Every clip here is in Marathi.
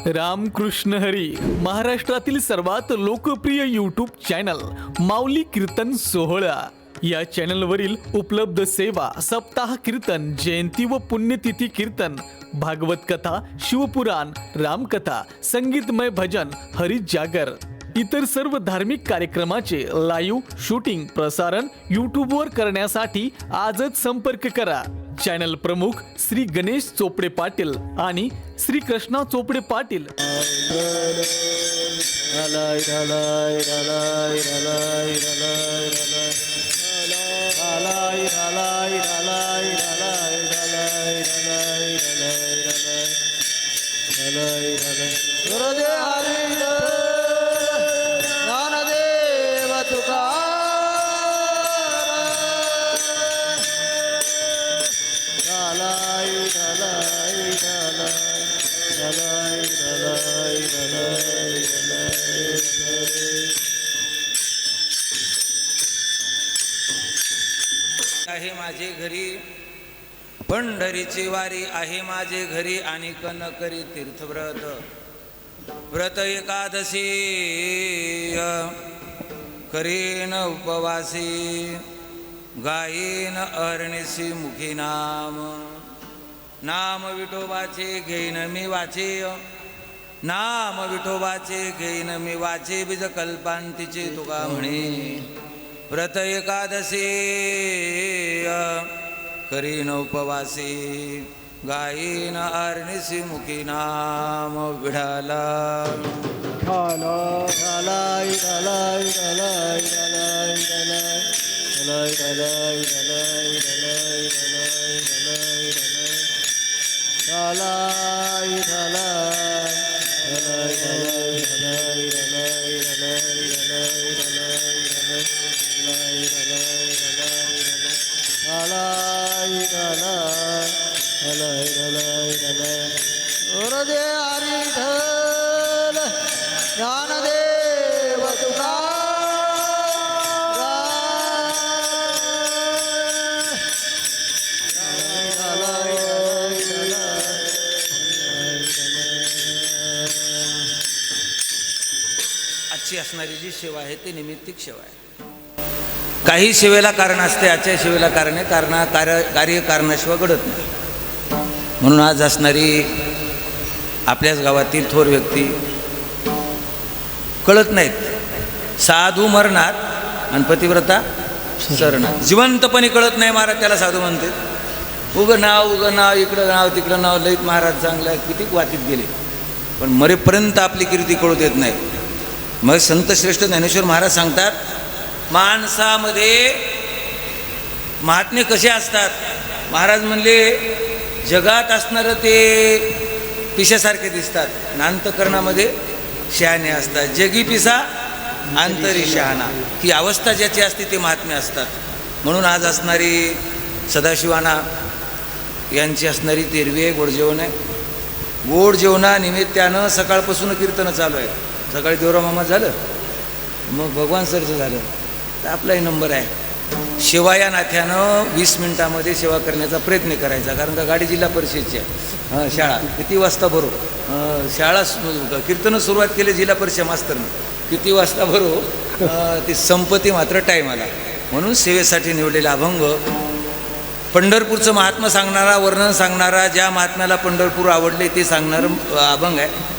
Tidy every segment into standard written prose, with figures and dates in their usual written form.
रामकृष्ण हरी महाराष्ट्रातील सर्वात लोकप्रिय यूट्यूब चॅनल माऊली कीर्तन सोहळा या चॅनलवरील उपलब्ध सेवा सप्ताह कीर्तन, जयंती व पुण्यतिथी कीर्तन, भागवत कथा, शिवपुराण, रामकथा, संगीतमय भजन, हरी जागर इतर सर्व धार्मिक कार्यक्रमाचे लाईव्ह शूटिंग प्रसारण यूट्यूबवर करण्यासाठी आजच संपर्क करा. चॅनल प्रमुख श्री गणेश चोपडे पाटील आणि श्री कृष्णा चोपडे पाटील. आहे माझे घरी पंढरीची वारी आहे माझे घरी, आणि कन करी तीर्थव्रत व्रत एकादशी करीन उपवासी, गायीन अहर्निशी मुखी नाम, नाम विठोबाचे घेईन मी वाचे, नाम विठोबाचे घेईन मी वाचे, बीज कल्पांतीचे तुका म्हणे. व्रत एकादशी करीन उपवासी, गायीन अहर्निशी मुखी नाम विठाला. आजची असणारी जी सेवा आहे ती निमित्तिक सेवा आहे. काही सेवेला कारण असते, आजच्या सेवेला कारण आहे, कार्य कारणाशिवाय घडत नाही. म्हणून आज असणारी आपल्याच गावातील थोर व्यक्ती कळत नाहीत. साधू मरणात आणि पतिव्रता शरणात. जिवंतपणे कळत नाही महाराज त्याला साधू म्हणते. उगं नाव इकडं नाव तिकडं नाव लईत महाराज चांगला किती वातीत गेले, पण मरेपर्यंत आपली कीर्ती कळू देत नाही. मग संत श्रेष्ठ ज्ञानेश्वर महाराज सांगतात, माणसामध्ये महात्मे कसे असतात. महाराज म्हणले, जगात असणारं ते पिशासारखे दिसतात, अंतःकरणामध्ये शहाणे असतात. जगी पिसा अंतरी शहाणा, ही अवस्था ज्याची असते ते महात्मे असतात. म्हणून आज असणारी सदाशिवाना यांची असणारी तेरवी गोड जेवण आहे. गोड जेवणानिमित्तानं सकाळपासून कीर्तन चालू आहे. सकाळी देवराव मामा झालं, मग भगवान सरचं झालं, तर आपलाही नंबर आहे. सेवा या नात्यानं 20 मिनिटामध्ये सेवा करण्याचा प्रयत्न करायचा. कारण का गाडी जिल्हा परिषदची आहे. शाळा किती वाजता भरो, शाळा कीर्तन सुरुवात केली जिल्हा परिषद मास्तरनं, किती वाजता भरो ती संपत्ती मात्र टाईम आला. म्हणून सेवेसाठी निवडलेला अभंग पंढरपूरचं महात्मा सांगणारा, वर्णन सांगणारा, ज्या महात्म्याला पंढरपूर आवडले ते सांगणारं अभंग आहे.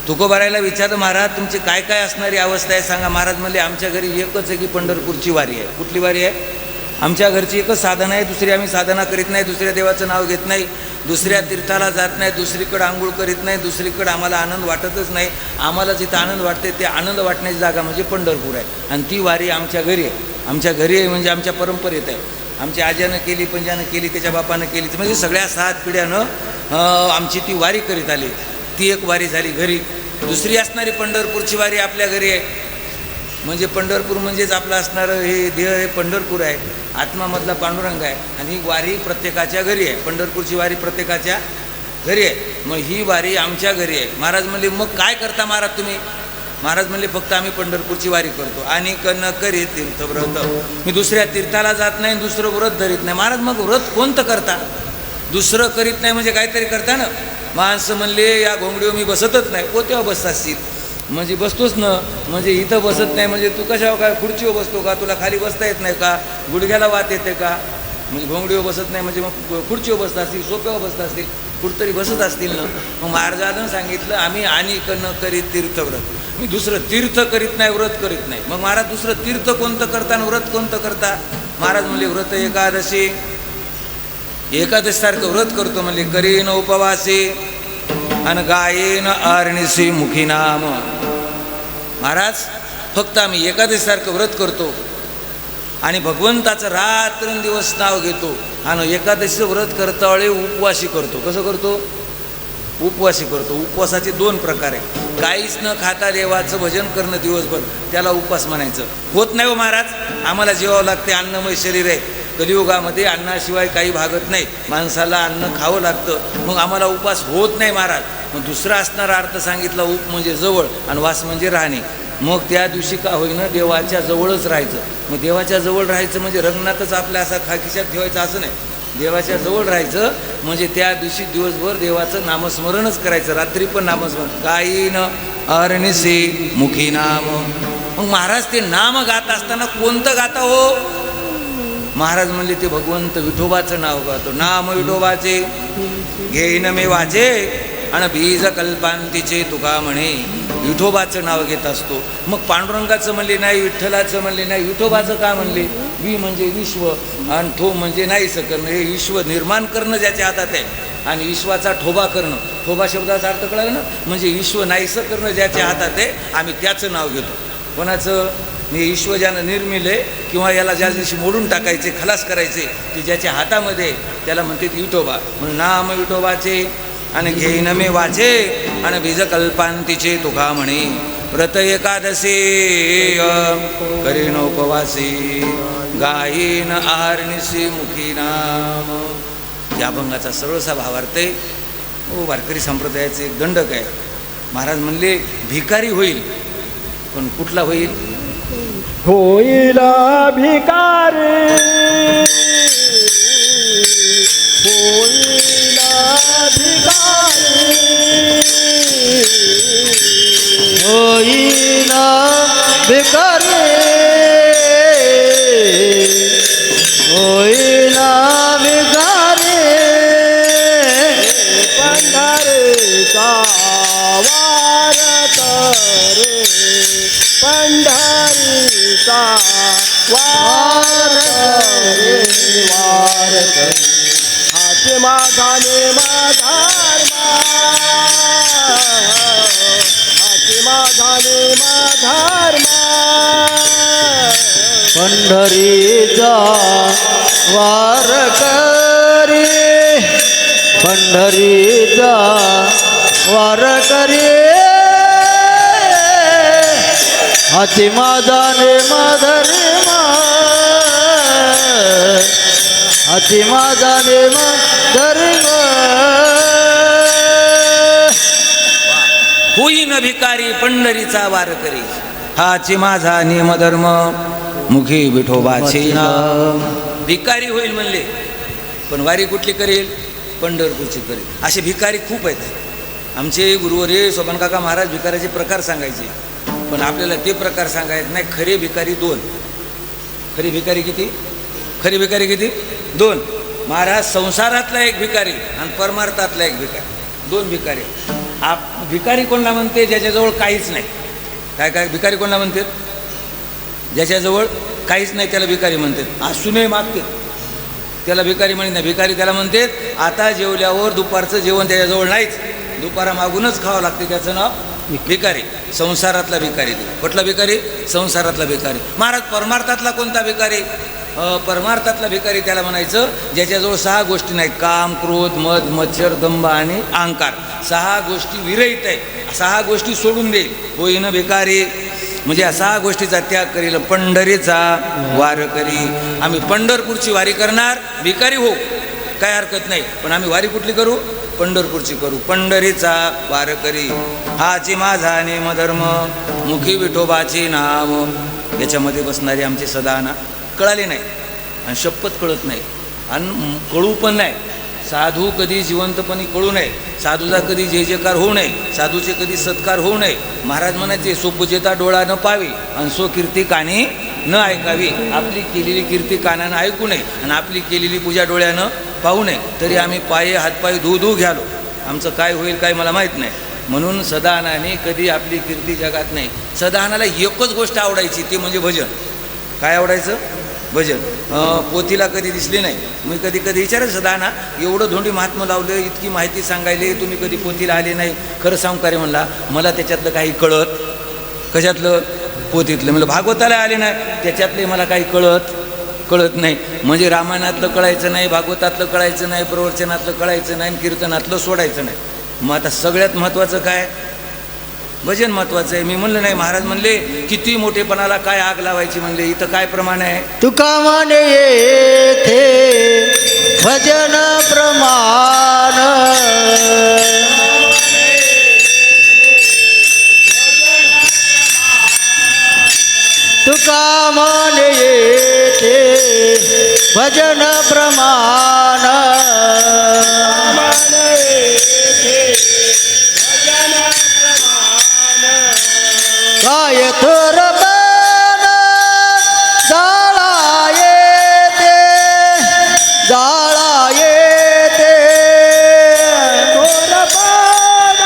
तुकोबारायला विचारलं, महाराज तुमची काय काय असणारी अवस्था आहे सांगा. महाराज म्हणले, आमच्या घरी एकच आहे की पंढरपूरची वारी आहे. कुठली वारी आहे? आमच्या घरची एकच साधना आहे, दुसरी आम्ही साधना करीत नाही, दुसऱ्या देवाचं नाव घेत नाही, दुसऱ्या तीर्थाला जात नाही, दुसरीकडे आंघोळ करीत नाही, दुसरीकडे आम्हाला आनंद वाटतच नाही. आम्हाला जिथं आनंद वाटते ते आनंद वाटण्याची जागा म्हणजे पंढरपूर आहे. आणि ती वारी आमच्या घरी आहे. आमच्या घरी आहे म्हणजे आमच्या परंपरेत आहे. आमच्या आज्यानं केली, पंजानं केली, त्याच्या बापानं केली, म्हणजे सगळ्या 7 पिढ्यानं आमची ती वारी करीत आली. ती एक वारी झाली घरी. दुसरी असणारी पंढरपूरची वारी आपल्या घरी आहे. म्हणजे पंढरपूर म्हणजेच आपलं असणारं हे देह हे पंढरपूर आहे, आत्मामधला पांडुरंग आहे. आणि ही वारी प्रत्येकाच्या घरी आहे. पंढरपूरची वारी प्रत्येकाच्या घरी आहे. मग ही वारी आमच्या घरी आहे. महाराज म्हणले, मग काय करता महाराज तुम्ही? महाराज म्हणले फक्त आम्ही पंढरपूरची वारी करतो आणि न करी तीर्थव्रत. मी दुसऱ्या तीर्थाला जात नाही, दुसरं व्रत धरीत नाही. महाराज मग व्रत कोणतं करता? दुसरं करीत नाही म्हणजे काहीतरी करता ना. माणसं म्हणले या घोंगडीवर मी बसतच नाही. पोत्यावर बसत असतील म्हणजे बसतोच न, म्हणजे इथं बसत नाही म्हणजे तू कशावर काय खुर्चीवर बसतो का, तुला खाली बसता येत नाही का, गुडघ्याला वात येते का, म्हणजे घोंगडीवर बसत नाही म्हणजे मग खुर्चीवर बसत असतील, सोप्यावर बसत असतील, कुठतरी बसत असतील ना. मग महाराजानं सांगितलं आम्ही आणि न करीत तीर्थव्रत, मी दुसरं तीर्थ करीत नाही, व्रत करीत नाही. मग महाराज दुसरं तीर्थ कोणतं करता आणि व्रत कोणतं करता? महाराज म्हणले व्रत एकादशी, एकादशीसारखं व्रत करतो म्हणले, करीन उपवासी आणि गायेन आरणीसी मुखी नाम. महाराज फक्त आम्ही एकादशीसारखं व्रत करतो आणि भगवंताचं रात्रंदिवस नाव घेतो आणि एकादशीचं व्रत करता वेळी उपवासी करतो. कसं करतो? उपवासी करतो. उपवासाचे 2 प्रकार आहे. काहीच न खाता देवाचं भजन करणं दिवसभर, त्याला उपवास म्हणायचं. होत नाही हो महाराज, आम्हाला जेवावं लागते, अन्नमय शरीर आहे. कलियुगामध्ये अन्नाशिवाय काही भागत नाही, माणसाला अन्न खावं लागतं. मग आम्हाला उपवास होत नाही महाराज. मग दुसरा असणारा अर्थ सांगितला, उप म्हणजे जवळ आणि वास म्हणजे राहणे. मग त्या दिवशी का होईना देवाच्या जवळच राहायचं. मग देवाच्या जवळ राहायचं म्हणजे रंगणातच आपल्या असा खिशात ठेवायचं असं नाही. देवाच्या जवळ राहायचं म्हणजे त्या दिवशी दिवसभर देवाचं नामस्मरणच करायचं, रात्री पण नामस्मरण. गायीन अरणिसी मुखी नाम. मग महाराज ते नाम गात असताना कोणतं गाता हो? महाराज म्हणले ते भगवंत विठोबाचं नाव गातो. नाम विठोबाचे घेईन मे वाचे आणि बीज कल्पांतीचे तुका म्हणे. विठोबाचं नाव घेत असतो. मग पांडुरंगाचं म्हणले नाही, विठ्ठलाचं म्हणले नाही, विठोबाचं का म्हणले? वि म्हणजे विश्व आणि ठो म्हणजे नाहीसं करणं. हे विश्व निर्माण करणं ज्याच्या हातात आहे आणि विश्वाचा ठोबा करणं. ठोबा शब्दाचा अर्थ कळाला ना, म्हणजे विश्व नाहीसं करणं ज्याच्या हातात आहे, आम्ही त्याचं नाव घेतो. कोणाचं? हे विश्व ज्यानं निर्मिले किंवा याला ज्या दिवशी मोडून टाकायचे, खलास करायचे, ते ज्याच्या हातामध्ये त्याला म्हणते विठोबा. म्हणून नाम विठोबाचे आणि घेईन मे वाचे आणि बीज कल्पांतीचे तुका म्हणे. व्रत एकादशी करीन उपवासी गायीन आरणीसी मुखी नाम. या अभंगाचा सरळसा भावार्थ आहे. हो, वारकरी संप्रदायाचे एक दंडक आहे. महाराज म्हणले भिकारी होईल, पण कुठला होईल? होईल भिकारी, होईल भिकारी, होईल भिकारी, होईल भिकारी. पंढरीचा वार करे, पंढरीचा वार करे, वार करे. हाती माझा नेमा धर्मा, हाती माझा नेमा धर्मा. पंढरीचा वार करे, पंढरीचा वार करे. हाती माझा नेमा धर्मा, हाती माझा नेमा धर्मा. होईन भिकारी पंढरीचा वार करी, हाची माझा नियमधर्म मुखी विठोबाचे नाम. भिकारी होईल म्हणले, पण वारी कुठली करेल? पंढरपूरची करेल. असे भिकारी खूप आहेत. आमचे गुरुवरे सोपान काका महाराज भिकाऱ्याचे प्रकार सांगायचे, पण आपल्याला ते प्रकार सांगायचे नाही. खरे भिकारी 2. खरी भिकारी किती? खरी भिकारी किती? 2. महाराज संसारातला एक भिकारी आणि परमार्थातला एक भिकारी, 2 भिकारी. भिकारी कोणाला म्हणते? ज्याच्याजवळ काहीच नाही. काय काय भिकारी कोणाला म्हणते? ज्याच्याजवळ काहीच नाही त्याला भिकारी म्हणतात. असूनही मागते त्याला भिकारी म्हणत नाही. भिकारी त्याला म्हणतात आता जेवल्यावर दुपारचं जेवण त्याच्याजवळ नाहीच, दुपारा मागूनच खावं लागते, त्याचं नाव भिकारी. संसारातला भिकारी. कुठला भिकारी? संसारातला भिकारी. महाराज परमार्थातला कोणता भिकारी? परमार्थातला भिकारी त्याला म्हणायचं ज्याच्याजवळ 6 गोष्टी नाही. काम, क्रोध, मद, मच्छर, दंभ आणि अहंकार. 6 गोष्टी विरहित आहे. 6 गोष्टी सोडून देईल. होईन भिकारी म्हणजे 6 गोष्टीचा त्याग करील. पंढरीचा वार करी. आम्ही पंढरपूरची वारी करणार, भिकारी हो काय हरकत नाही, पण आम्ही वारी कुठली करू? पंढरपूरची करू. पंढरीचा वार करी, हाची माझा नेमधर्म मुखी विठोबाचे नाम. याच्यामध्ये बसणारे आमचे सदाना कळाले नाही आणि शपथ कळत नाही आणि कळू पण नाही. साधू कधी जिवंतपणी कळू नये, साधूचा कधी जय जयकार होऊ नये, साधूचे कधी सत्कार होऊ नये. महाराज म्हणायचे सो पूजेता डोळा न पावी आणि सो कीर्ती कानी न ऐकावी. आपली केलेली कीर्ती कानानं ऐकू नये आणि आपली केलेली पूजा डोळ्यानं पाहू नये. तरी आम्ही पाये हातपाय धू घ्यालो, आमचं काय होईल काय मला माहीत नाही. म्हणून सदाहनाने कधी आपली कीर्ती जगात नाही. सदाहनाला एकच गोष्ट आवडायची, ती म्हणजे भजन. काय आवडायचं? भजन. पोथीला कधी दिसली नाही. मी कधी कधी विचारायचं सदाहना, एवढं धोंडी महात्मा लावलं, इतकी माहिती सांगायले, तुम्ही कधी पोथीला आले नाही. खरं सांगू का रे म्हणला, मला त्याच्यातलं काही कळत. कशातलं? पोथीतलं. म्हणलं भागवताला आले नाही, त्याच्यातले मला काही कळत नाही. म्हणजे रामायणातलं कळायचं नाही, भागवतातलं कळायचं नाही, प्रवचनातलं कळायचं नाही, कीर्तनातलं सोडायचं नाही. मग आता सगळ्यात महत्त्वाचं काय? भजन महत्त्वाचं आहे. मी म्हणलं नाही. महाराज म्हणले किती मोठेपणाला काय आग लावायची म्हणले. इथं काय प्रमाण आहे? तुका म्हणे येथे भजन प्रमाण, तुका म्हणे येथे भजन प्रमाण, काय थोर पण जाळा येते, जाळा येते, थोर पण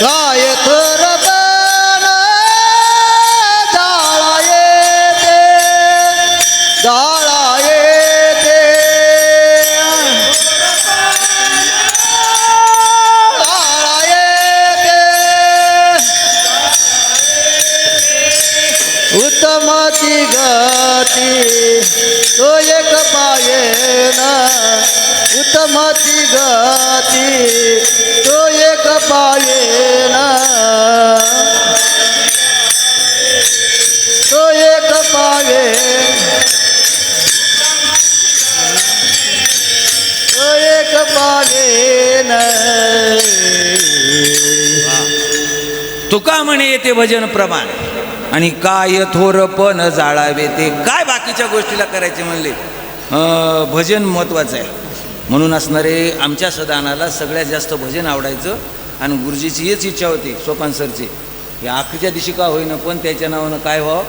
काय थोर पण जाळा येते, जाळा येते, उत्तमती गती तो एक पायेन, उत्तमती गती तो एक पायेन, तो एक पायेन, तो एक पायेन. तुका म्हणे येते भजन प्रमाण आणि काय थोरपण जाळावे ते. काय बाकीच्या गोष्टीला करायचे म्हणले? भजन महत्त्वाचं आहे. म्हणून असणारे आमच्या सदानाला सगळ्यात जास्त भजन आवडायचं. आणि गुरुजीची हीच इच्छा होती, सोपान सरची, या आखरीच्या दिवशी का होईना पण त्याच्या नावानं काय व्हावं?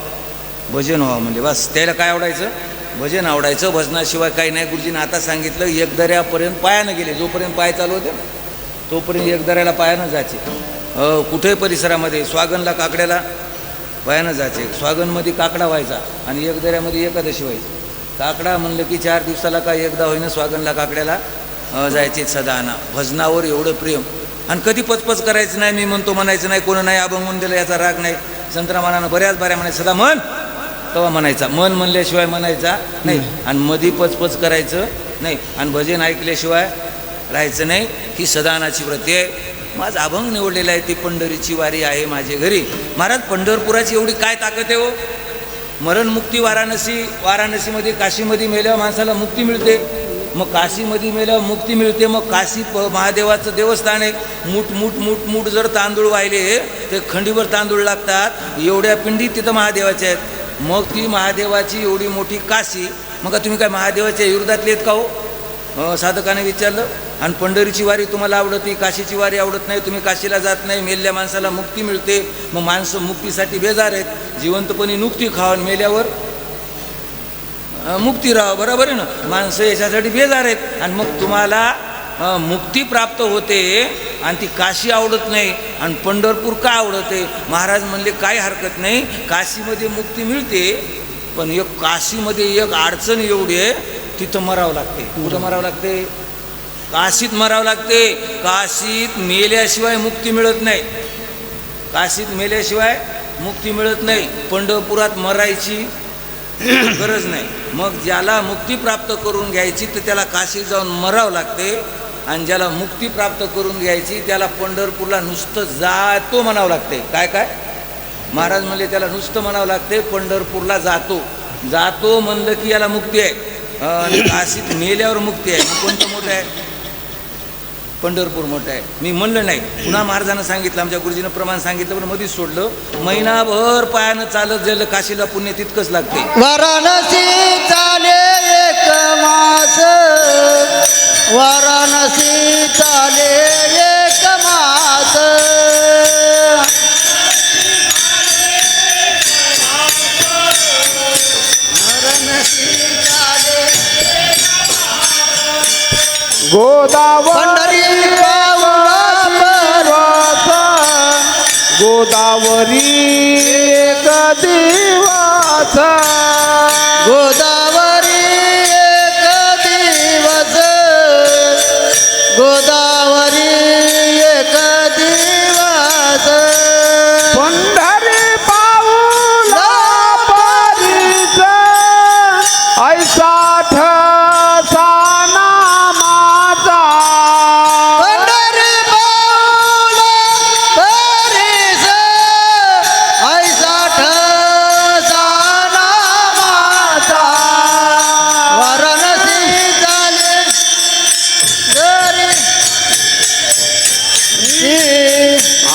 भजन व्हावं. म्हणजे बस त्याला काय आवडायचं? भजन आवडायचं. भजनाशिवाय काही नाही. गुरुजीनं आता सांगितलं एकदऱ्यापर्यंत पायानं गेले. जोपर्यंत पाय चालू होते तोपर्यंत एकदऱ्याला पायानं जायचे. कुठेही परिसरामध्ये स्वागनला काकड्याला पायानं जायचे. स्वागनमध्ये काकडा व्हायचा आणि एकदऱ्यामध्ये एकादशी व्हायची. काकडा म्हणलं की 4 दिवसाला का एकदा होईना स्वागनला काकड्याला जायचे. सदाहना भजनावर एवढं प्रेम. आणि कधी पचपच करायचं नाही, मी म्हणतो म्हणायचं नाही, कोण नाही अभंग म्हणून दिलं याचा राग नाही. संतरामानानं बऱ्याच बाऱ्या म्हणायचं सदा म्हण, तेव्हा म्हणायचा. मन म्हणल्याशिवाय म्हणायचा नाही. आणि मधी पचपच करायचं नाही. आणि भजन ऐकल्याशिवाय राहायचं नाही. ही सदाहनाची व्रती आहे. माझं अभंग निवडलेलं आहे, ती पंढरीची वारी आहे माझे घरी. महाराज पंढरपुराची एवढी काय ताकद आहे हो. मरणमुक्ती वाराणसी, वाराणसीमध्ये काशीमध्ये मेल्यावर माणसाला मुक्ती मिळते. मग काशीमध्ये मेल्यावर मुक्ती मिळते. मग काशी महादेवाचं देवस्थान आहे. मूठ जर तांदूळ वाहिले ते खंडीवर तांदूळ लागतात. एवढ्या पिंडी तिथं महादेवाच्या आहेत. मग ती महादेवाची एवढी मोठी काशी. मग तुम्ही काय महादेवाच्या विरोधातले आहेत का हो? साधकाने विचारलं. आणि पंढरीची वारी तुम्हाला आवडती, काशीची वारी आवडत नाही, तुम्ही काशीला जात नाही. मेल्या माणसाला मुक्ती मिळते. मग माणसं मुक्तीसाठी बेजार आहेत. जिवंतपणी नुकती खावं, मेल्यावर मुक्ती राहावं. बरोबर आहे ना? माणसं याच्यासाठी बेजार आहेत. आणि मग तुम्हाला मुक्ती प्राप्त होते आणि ती काशी आवडत नाही आणि पंढरपूर का आवडते? महाराज म्हणले काही हरकत नाही, काशीमध्ये मुक्ती मिळते, पण एक काशीमध्ये एक अडचण एवढी आहे, तिथं मरावं लागते. कुठं मरावं लागते? काशीत मरावं लागते. काशीत मेल्याशिवाय मुक्ती मिळत नाही. काशीत मेल्याशिवाय मुक्ती मिळत नाही. पंढरपुरात मरायची गरज नाही. मग ज्याला मुक्ती प्राप्त करून घ्यायची तर त्याला काशीत जाऊन मरावं लागते. आणि ज्याला मुक्ती प्राप्त करून घ्यायची त्याला पंढरपूरला नुसतं जातो म्हणावं लागते. काय काय महाराज म्हणले? त्याला नुसतं म्हणावं लागते पंढरपूरला जातो. जातो म्हणलं की याला मुक्ती आहे. आणि काशीत मेल्यावर मुक्ती आहे. कोणतं मोठं आहे? पंढरपूर मोठं आहे. मी म्हणलं नाही, पुन्हा महाराजांना सांगितलं, आमच्या गुरुजीनं प्रमाण सांगितलं, पण मध्येच सोडलं. महिनाभर पायानं चालत गेलं काशीला पुण्य तितकंच लागते. वाराणसी चाले एक मास, वाराणसी चाले एक मास. गोदावरी पंढरी पावला गोदावरी एक दिवस, गोदावरी एक दिवस, गोदावरी एक दिवस. पंढरी पाऊला परीस ऐसा ठसा नामाचा. पंढरी पाऊला परीस ऐसा ठसा नामाचा. वाराणसी चाले घरी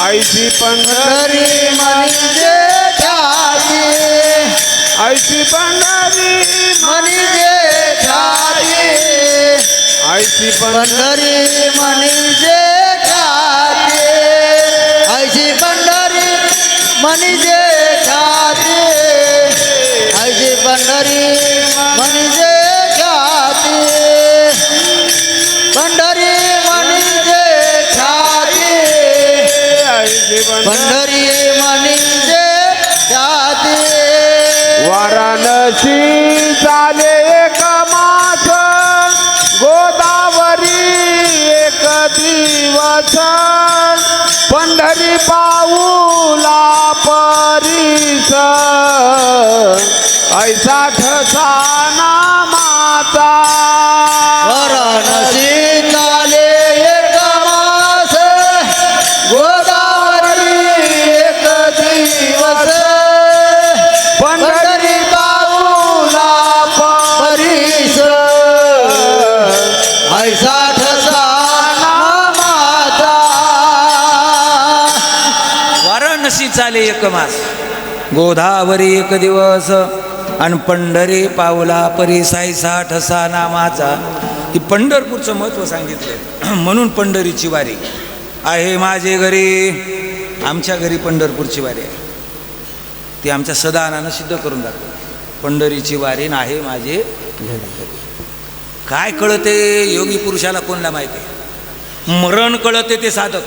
ऐसी पंढरी घरी म्हणजे ठाई, ऐसी पंढरी म्हणजे ठाई. ऐसी पंढरी पंढरी म्हणजे ठाई, ऐशी पंढरी म्हणजे ठाई, ऐशी पंढरी म्हणजे ठाई. पंढरी म्हणजे ठाई, ऐसी पंढरी पंढरी म्हणजे ठाई. वाराणसी चाले एक मास, गोदावरी एक दिवस. पंढरी पाऊला परीस ऐसा ठसा नामाचा. वाराणसी चाले एक मास, गोदावरी एक दिवस. पंढरी पाऊला परीस ऐसा ठसा नामाचा. वाराणसी चाले एक मास, गोदावरी एक दिवस, आणि पंढरी पावला परिसाईसा ठसा नामाचा. ही पंढरपूरचं महत्त्व सांगितलं. म्हणून पंढरीची वारी आहे माझे घरी. आमच्या घरी पंढरपूरची वारी आहे, ती आमच्या सदानानं सिद्ध करून दाखवली. पंढरीची वारी आहे माझे घरी. काय कळते योगी पुरुषाला कोणला माहिती आहे? मरण कळते ते साधक.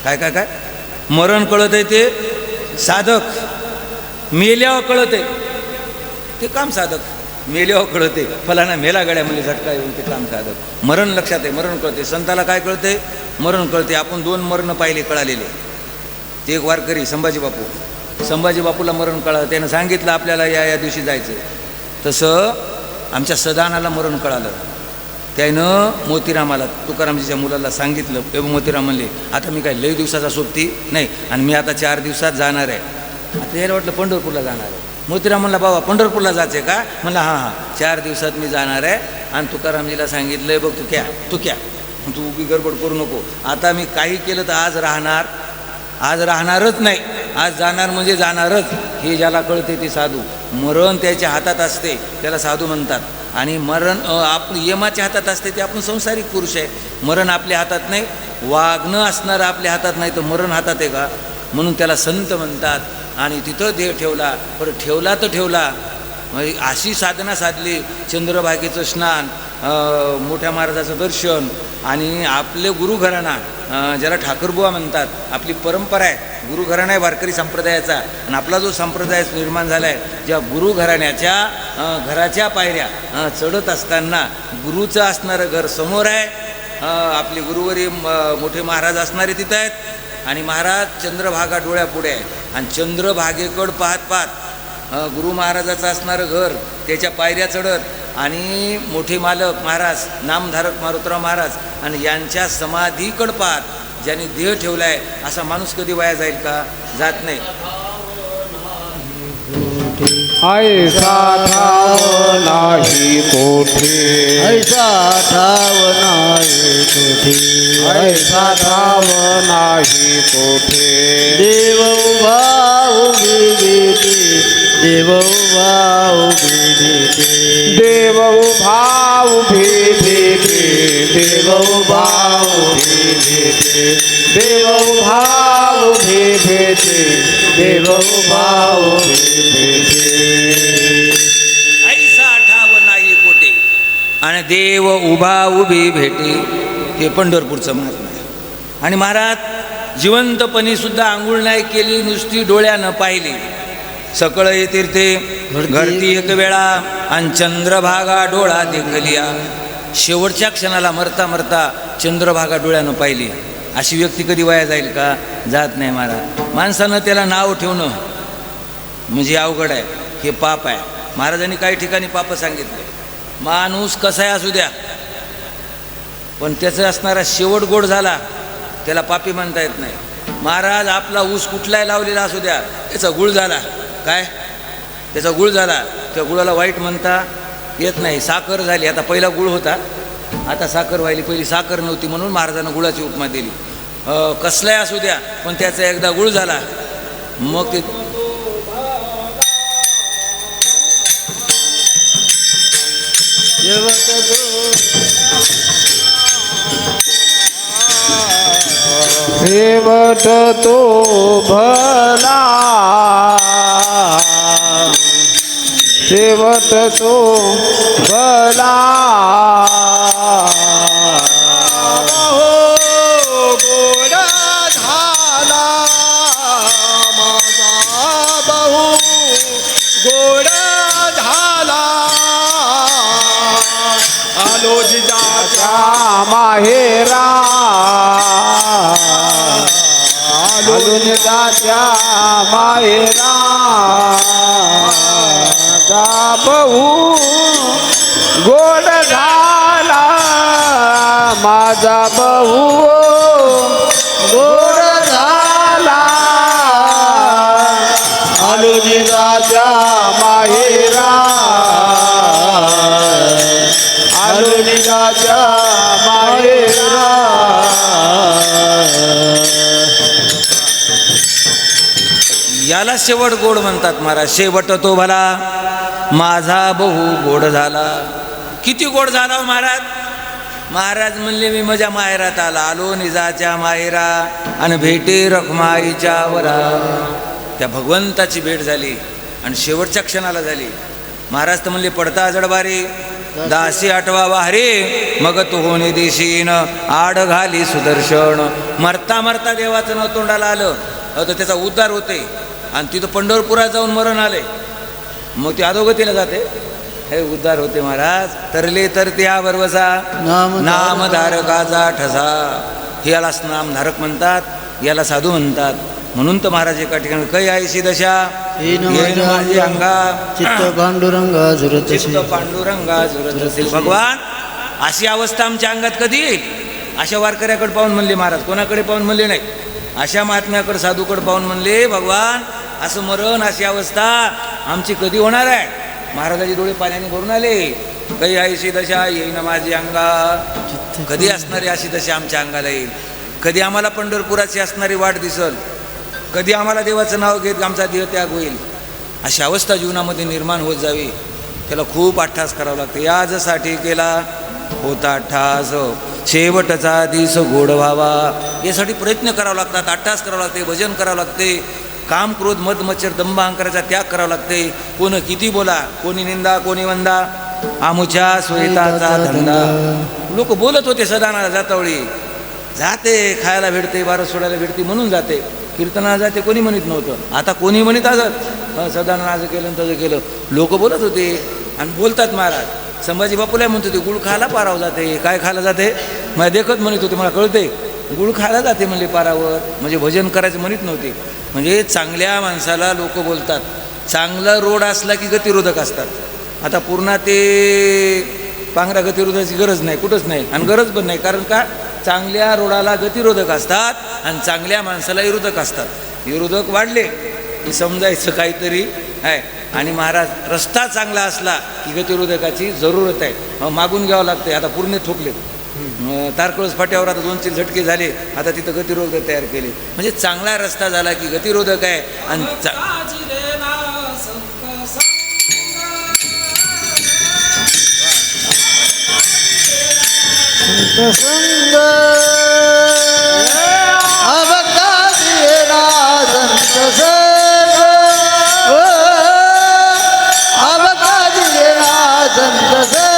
काय काय काय मरण कळते ते साधक, मेल्यावर कळते ते काम साधक. मेल्यावर कळते फलाना मेला गड्या म्हणजे झटका येऊन ते काम साधक. मरण लक्षात आहे, मरण कळते. संताला काय कळते? मरण कळते. आपण 2 मरण पाहिले कळालेले. ते एक वारकरी संभाजी बापूला मरण कळालं. त्यानं सांगितलं आपल्याला या दिवशी जायचं. तसं आमच्या सदानाला मरण कळालं. त्यानं मोतीरामाला, तुकारामजीच्या मुलाला सांगितलं. मोतीराम म्हणले आता मी काय लई दिवसाचा सोबती नाही, आणि मी आता 4 दिवसात जाणार आहे. आता यायला वाटलं पंढरपूरला जाणार आहे. मोतीराम म्हणला बाबा पंढरपूरला जायचं आहे का? म्हणला हां 4 दिवसात मी जाणार आहे. आणि तुकारामजीला सांगितलं बघ तू तू उभी गडबड करू नको. आता मी काही केलं तर आज राहणारच नाही. आज जाणार म्हणजे जाणारच. हे ज्याला कळते ते साधू. मरण त्याच्या हातात असते त्याला साधू म्हणतात. आणि मरण आपण यमाच्या हातात असते ते आपण संसारिक पुरुष आहे. मरण आपल्या हातात नाही. वागणं असणारं आपल्या हातात नाही, तर मरण हातात आहे का? म्हणून त्याला संत म्हणतात. आणि तिथं देह ठेवला, पण ठेवला तर ठेवला. म्हणजे अशी साधना साधली. चंद्रभागेचं स्नान, मोठ्या महाराजाचं दर्शन, आणि आपले गुरुघराणा ज्याला ठाकरबुवा म्हणतात. आपली परंपरा आहे, गुरुघराणा आहे वारकरी संप्रदायाचा. आणि आपला जो संप्रदाय निर्माण झाला आहे, ज्या गुरुघराण्याच्या घराच्या पायऱ्या चढत असताना गुरुचं असणारं घर समोर आहे. आपले गुरुवरी मोठे महाराज असणारे तिथं आहेत. आणि महाराज चंद्रभागा डोळ्यापुढे आहे. आणि चंद्रभागेकडं पाहत पाहत गुरु महाराजाचं असणारं घर, त्याच्या पायऱ्या चढत, आणि मोठे मालक महाराज नामधारक मारुतराव महाराज आणि यांच्या समाधीकडं पाहत ज्यांनी देह ठेवला आहे, असा माणूस कधी वाया जाईल का? जात नाही. ऐसा ठाव नाही कोठे ऐसा ठाव नाही कोठे ऐसा ठाव नाही कोठे देव उभा उभी भीती देव उभा उभी भीती देव उभा उभी भेटे देव उभा उभी भेटे देव उभा उभी भेटे देव उभा उभी भेटे ऐसा ठाव नाही कोठे आणि देव उभा उभी भेटे हे पंढरपूरचं महात्मा आहे. आणि महाराज जिवंतपणी सुद्धा आंघोळ नाही केली, नुसती डोळ्यानं पाहिली. सकळ तीर्थे घडती एक वेळा आणि चंद्रभागा डोळा देखलिया. शेवटच्या क्षणाला मरता मरता चंद्रभागा डोळ्यानं पाहिली. अशी व्यक्ती कधी वाया जाईल का? जात नाही महाराज. माणसानं त्याला नाव ठेवणं म्हणजे अवघड आहे, हे पाप आहे. महाराजांनी काही ठिकाणी पाप सांगितले. माणूस कसाही असू द्या, पण त्याचा असणारा शेवट गोड झाला त्याला पापी म्हणता येत नाही. महाराज आपला ऊस कुठलाही लावलेला असू द्या, त्याचा गुळ झाला, काय त्याचा गुळ झाला, त्या गुळाला वाईट म्हणता येत नाही. साखर झाली, आता पहिला गुळ होता, आता साखर व्हायली, पहिली साखर नव्हती, म्हणून महाराजांना गुळाची उपमा दिली. कसलाही असू द्या, पण त्याचा एकदा गुळ झाला मग ते शेवट तो भला शेवट तो भला गोड झाला माझा बहु गोड झाला आलो जिजाच्या माहेरा आलुनिदाच्या माहेरा बहु गोड झाला माझा बहु गोड झाला आलुनिदाच्या माहेरा आलुनिदाच्या माहेरा याला शेवट गोड म्हणतात महाराज. शेवट तो भला माझा बहु गोड झाला. किती गोड झाला हो महाराज. महाराज म्हणले मी माझ्या माहेरात आलो निजाच्या माहेरा आणि भेटे रखमाईच्या वरा. त्या भगवंताची भेट झाली आणि शेवटच्या क्षणाला झाली. महाराज तर म्हणले पडता जडबारी दासी आठवावा हरे मग तो होणे देशीन आड घाली सुदर्शन. मरता मरता देवाचं नाव तोंडाला आलं तर त्याचा उद्धार होते. आणि तिथं पंढरपुरात जाऊन मरण आले मग ते अधोगतीला जाते, हे उद्धार होते महाराज. तरले तर त्या बरोबरचा नामधारकाचा ठसा. यालाच नामधारक म्हणतात, याला साधू म्हणतात. म्हणून तर महाराज एका ठिकाणी कै आयशी दशा येईन माझी अंगा चित्त पांडुरंगा झुरत चित्त पांडुरंगा झुरत असेल. भगवान अशी अवस्था आमच्या अंगात कधी येईल? अशा वारकऱ्याकडे पाहून म्हणले महाराज, कोणाकडे पाहून म्हणले नाही, अशा महात्म्याकडे साधूकडे पाहून म्हणले भगवान असं मरण अशी अवस्था आमची कधी होणार आहे? महाराजाचे डोळे पाण्याने भरून आले. काही आयशी दशा येईन माझी अंगा. कधी असणारी अशी दशा आमच्या अंगाला येईल? कधी आम्हाला पंढरपुराची असणारी वाट दिसल? कधी आम्हाला देवाचं नाव घेत आमचा देहत्याग होईल? अशी अवस्था जीवनामध्ये निर्माण होत जावी, त्याला खूप अट्ठास करावं लागतं. याजसाठी केला होता अट्ठास शेवटचा दिस गोड व्हावा. यासाठी प्रयत्न करावा लागतात, अट्टास करावं लागते, भजन करावं लागते, काम क्रोध मद मच्छर दंभ अहंकाराचा त्याग करावा लागते. कोण किती बोला, कोणी निंदा कोणी वंदा, आमुच्या श्वेताचा धंदा. लोक बोलत होते सदानाला जातावळी, जाते खायला भेटते, बारस सोडायला भेटते म्हणून जाते, कीर्तनाला जाते कोणी म्हणत नव्हतं. आता कोणी म्हणत असत सदाना असं केलं तसं केलं, लोक बोलत होते. आणि बोलतात महाराज. संभाजी बापूला म्हणत होते गुळ खायला पारावर जाते. काय खायला जाते? मला देखत म्हणत होते, मला कळते गुळ खायला जाते म्हणले पारावर, म्हणजे भजन करायचं म्हणत नव्हते. म्हणजे चांगल्या माणसाला लोक बोलतात. चांगला रोड असला की गतिरोधक असतात. आता पूर्ण ते पांघरा गतिरोधकाची गरज नाही, कुठंच नाही, आणि गरज पण नाही. कारण का? चांगल्या रोडाला गतिरोधक असतात आणि चांगल्या माणसाला विरोधक असतात. विरोधक वाढले की समजायचं काहीतरी आहे. आणि महाराज रस्ता चांगला असला की गतिरोधकाची जरूरत आहे. मागून घ्यावं लागते. आता पूर्ण ठोकले तारकळस फाट्यावर आता 2-3 झटके झाले, आता तिथं गतिरोधक तयार केले. म्हणजे चांगला रस्ता झाला की गतिरोधक आहे. आणि संग अवकाशी संत संग अवकाशी संत संग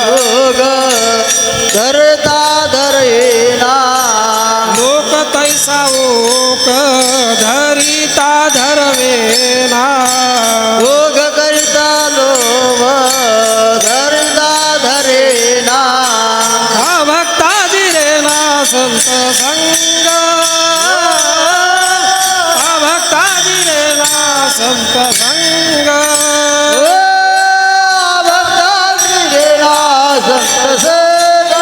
योग धरता धरेना लोक तैसा ओक धरिता धरवेना योग करता लोभ धरता धरेना हा भक्ता जिरेना संत संग हा भक्ता जिरेना संत संग भक्ता जिरेना संत संग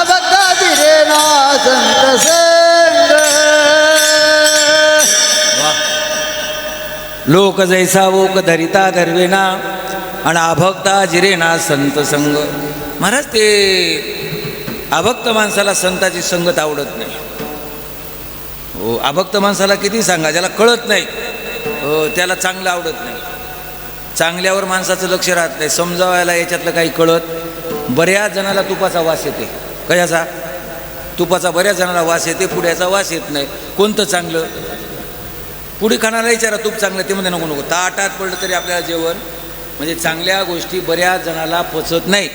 भक्ता जिरेना संत संग लोक जैसा ओक धरिता धरवेना आणि अभक्ता जिरेना संत संग. महाराज ते अभक्त माणसाला संताची संगत आवडत नाही. हो, अभक्त माणसाला किती सांगा, ज्याला कळत नाही त्याला चांगलं आवडत नाही. चांगल्यावर माणसाचं लक्ष राहत नाही. समजावायला याच्यातलं काही कळत. बऱ्याच जणाला तुपाचा वास येते. कशाचा? तुपाचा बऱ्याच जणाला वास येते, पुड्याचा वास येत नाही. कोणतं चांगलं? पुढे खाणारा विचारा तूप चांगलं, ते म्हणते नको नको. ताटात पडलं तरी आपल्याला जेवण. म्हणजे चांगल्या गोष्टी बऱ्याच जणाला पचत नाही.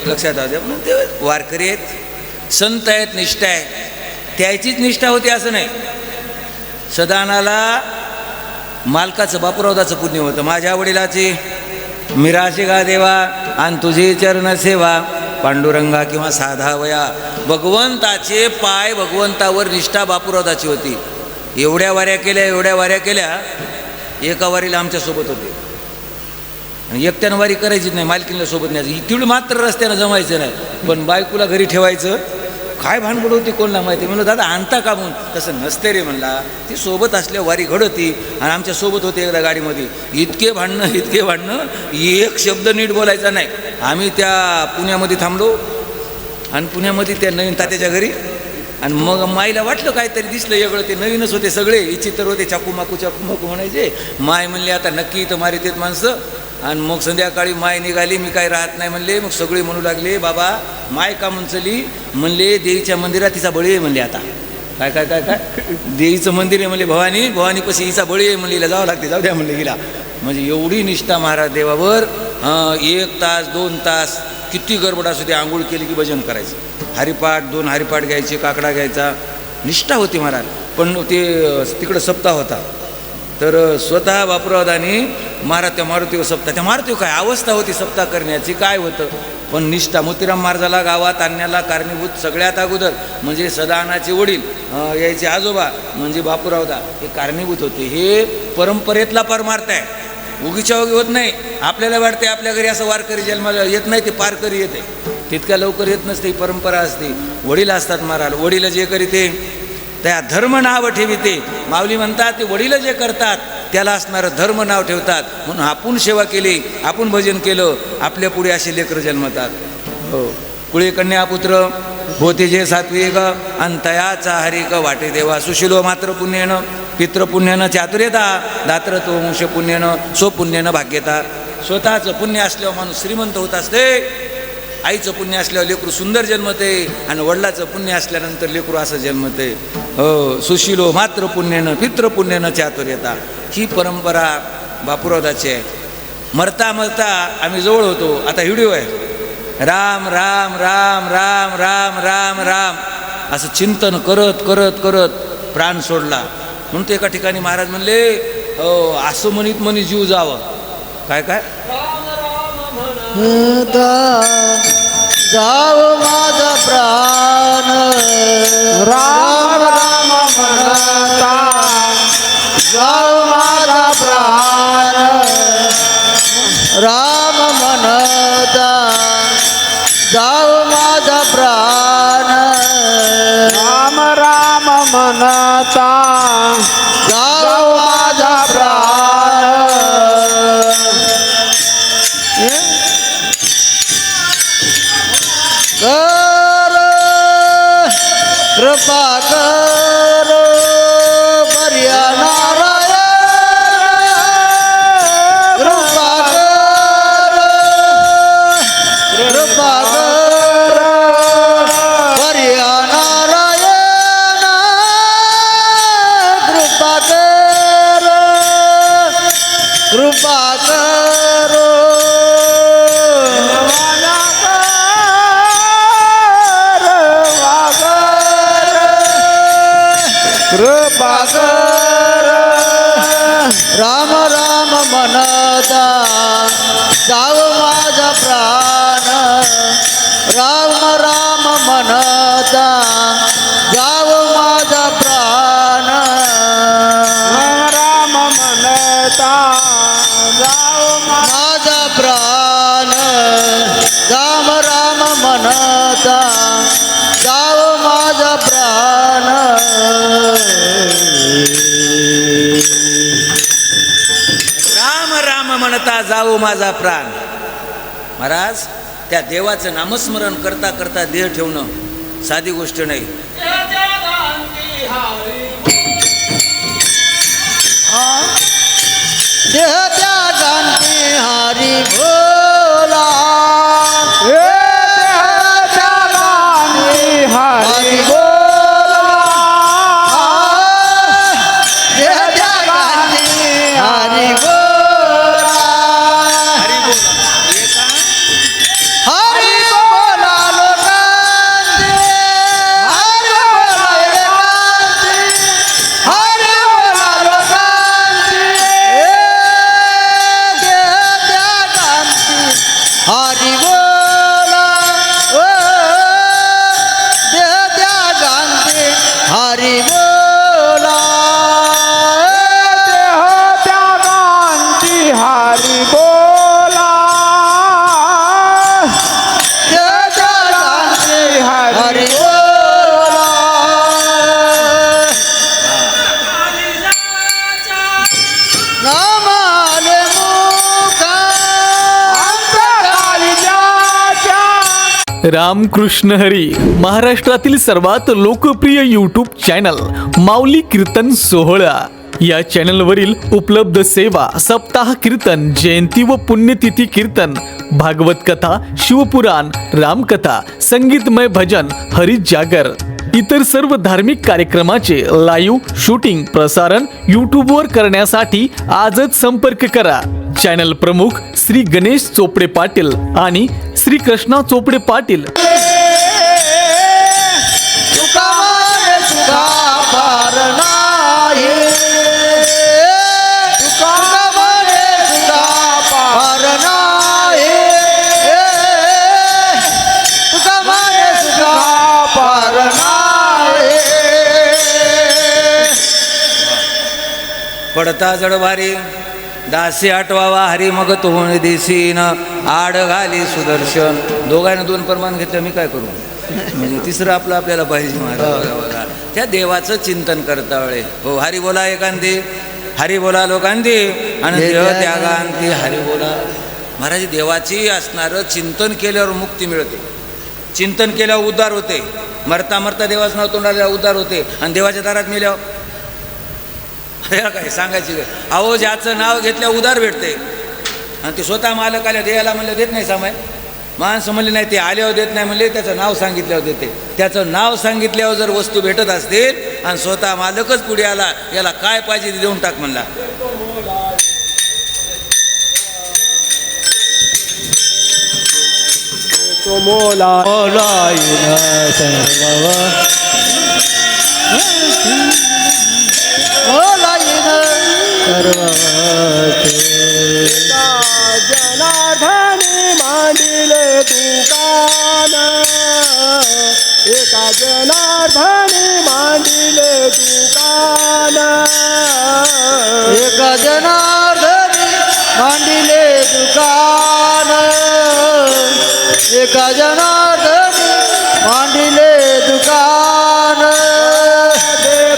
लक्षात आलं. म्हणून ते वारकरी आहेत, संत आहेत, निष्ठा आहे. त्याचीच निष्ठा होती असं नाही. सदानाला मालकाचं बापूरावदाचं पुण्य होतं. माझ्या वडिलाची मिराशी गा देवा आणि तुझी चरण सेवा पांडुरंगा किंवा साधावया. भगवंताचे पाय, भगवंतावर निष्ठा बापूरावदाची होती. एवढ्या वाऱ्या केल्या. एका वारीला आमच्यासोबत होते आणि एकट्यानं वारी करायचीच नाही, मालकीला सोबत न्यायची. तिकडे मात्र रस्त्यानं जमायचं नाही, पण बायकोला घरी ठेवायचं. काय भानगड होती कोणाला माहिती. म्हणलं दादा आणता का म्हणून. तसं नसते रे म्हणला. ती सोबत असल्या वारी घडती. आणि आमच्यासोबत होते एकदा गाडीमध्ये. इतके भांडणं, एक शब्द नीट बोलायचा नाही. आम्ही त्या पुण्यामध्ये थांबलो आणि पुण्यामध्ये त्या नवीन तात्याच्या घरी. आणि मग माईला वाटलं काहीतरी दिसलं वेगळं. ते नवीनच होते सगळे, इच्छितर होते. चाकू माकू म्हणायचे. माय म्हणले आता नक्की इथं मारितेत माणसं. आणि मग संध्याकाळी माय निघाली. मी काय राहत नाही म्हणले. मग सगळे म्हणू लागले बाबा माय का म्हणचली. म्हणले देवीच्या मंदिरात तिचा बळी आहे म्हणले. आता काय काय काय काय देवीचं मंदिर आहे म्हणले. भवानीपाशी हिचा बळी आहे म्हणले. जावं लागते, जाऊ द्या म्हणले गेला. म्हणजे एवढी निष्ठा महाराज देवावर. 1 तास 2 तास किती गडबड असू दे, आंघोळ केली की भजन करायचं. हरिपाठ 2 हरिपाठ घ्यायचे, काकडा घ्यायचा. निष्ठा होती महाराज. पण ते तिकडं सप्ताह होता. तर स्वतः बापूरावदांनी महाराज त्या मारुतीवर सप्ताह. त्या मारुतीवर काय अवस्था होती सप्ताह करण्याची, काय होतं. पण निष्ठा. मोतीराम महाराजाला गावात आणण्याला कारणीभूत सगळ्यात अगोदर म्हणजे सदानाचे वडील, यायचे आजोबा म्हणजे बापूरावदा, हे कारणीभूत होते. हे परंपरेतला परमार्थ आहे. उगीच्या उगी होत नाही. आपल्याला वाटते आपल्या घरी असं वारकरी जन्माला येत नाही, ते पारकरी येते. तितक्या लवकर येत नसते. ही परंपरा असते. वडील असतात महाराज. वडील जे करीते त्या धर्म नाव ठेविते. माऊली म्हणतात ते वडील जे करतात त्याला असणारं धर्म नाव ठेवतात. म्हणून आपण सेवा केली, आपण भजन केलं, आपल्या पुढे असे लेकरं जन्मतात. हो, कुळे कन्या पुत्र होते जे सात्विक अंतयाचा हरिक वाटे देवा. सुशिलो मात्र पुण्येनं पितृपुण्यानं चातुर्यता दात्र तो अंश पुण्यनं स्वपुण्यानं भाग्यता. स्वतःचं पुण्य असल्यावर माणूस श्रीमंत होत असते. आईचं पुण्य असल्यावर लेकरू सुंदर जन्मते आणि वडिलाचं पुण्य असल्यानंतर लेकरू असं जन्मते. हो, सुशिलो मात्र पुण्यनं पितृपुण्यानं चातुर्यता. ही परंपरा बापूरावदाची आहे. मरता आम्ही जवळ होतो. आता व्हिडिओ आहे. राम राम राम राम राम राम राम असं चिंतन करत करत करत प्राण सोडला. म्हणून ते एका ठिकाणी महाराज म्हणले असं म्हणत जीव जावं. काय काय जाव माझा प्राण राम राम म्हणता जाव माझा प्राण राम म्हणता म्हणता जाऊ माझा प्राण कर कृपा कर पर्या नारायण कृपा कर कृपा कर पर्या नारायण कृपा कर कृपा कर कृपा कर राम राम म्हणता जाव माझा प्राण राम राम म्हणता जाव माझा प्राण राम म्हणता जाऊ माझा प्राण राम राम म्हणता जाव माझा प्राण राम राम म्हणता जाऊ माझा प्राण. महाराज त्या देवाचं नामस्मरण करता करता देह ठेवणं साधी गोष्ट नाही. देह त्या गांधी हरी भोला हरी देह त्या गांधी हरी भोला हरी बोला. हरी बोला लोकांची हरी बोला देह त्या गांधी हरी बोला हरी बोला देह त्या गांधी हरी बोला नामाले मुखा रामकृष्ण हरी महाराष्ट्रातील सर्वात लोकप्रिय यूट्यूब चॅनल माऊली कीर्तन सोहळा या चॅनलवरील उपलब्ध सेवा सप्ताह कीर्तन, जयंती व पुण्यतिथी कीर्तन, भागवत कथा, शिवपुराण, रामकथा, संगीतमय भजन, हरी जागर इतर सर्व धार्मिक कार्यक्रमाचे लाईव्ह शूटिंग प्रसारण यूट्यूबवर करण्यासाठी आजच संपर्क करा. चॅनल प्रमुख श्री गणेश चोपडे पाटील आणि श्री कृष्णा चोपडे पाटील. तुका मारे तुका पार नाही तुका मारे तुका पार नाही तुका मारे तुका पार नाही पडता जडभारी दासी आठवावा हरी मग तोहण देशीन आड घाली सुदर्शन. दोघांना दोन प्रमाण घेतलं मी काय करू म्हणजे तिसरं आपलं आपल्याला पाहिजे. महाराज बघा त्या देवाचं चिंतन करता वेळे हो हरी बोला एकांती हरी बोला लोकांती आणि देह त्यागांती हरी बोला. महाराज देवाची असणारं चिंतन केल्यावर मुक्ती मिळते. चिंतन केल्यावर उद्धार होते. मरता मरता देवाचं नाव तोंडाला उद्धार होते आणि देवाच्या दारात मेल्यावर काय सांगायची अहो ज्याचं नाव घेतल्या उधार भेटते आणि ते स्वतः मालक आल्या द्यायला म्हणलं देत नाही सामाय. माणसं म्हणले नाही ते आल्यावर देत नाही म्हणले त्याचं नाव सांगितल्यावर देते. त्याचं नाव सांगितल्यावर जर वस्तू भेटत असतील आणि स्वतः मालकच पुढे आला याला काय पाहिजे ते देऊन टाक म्हणला. तो मोला बोलायन सर्व बोलायन सर्व जनार्दनी मांडिले दुकान एका जनार्दनी मांडिले दुकान एक जनार्दनी मांडिले दुकान एक जनार्दनी मांडिले दुकान देव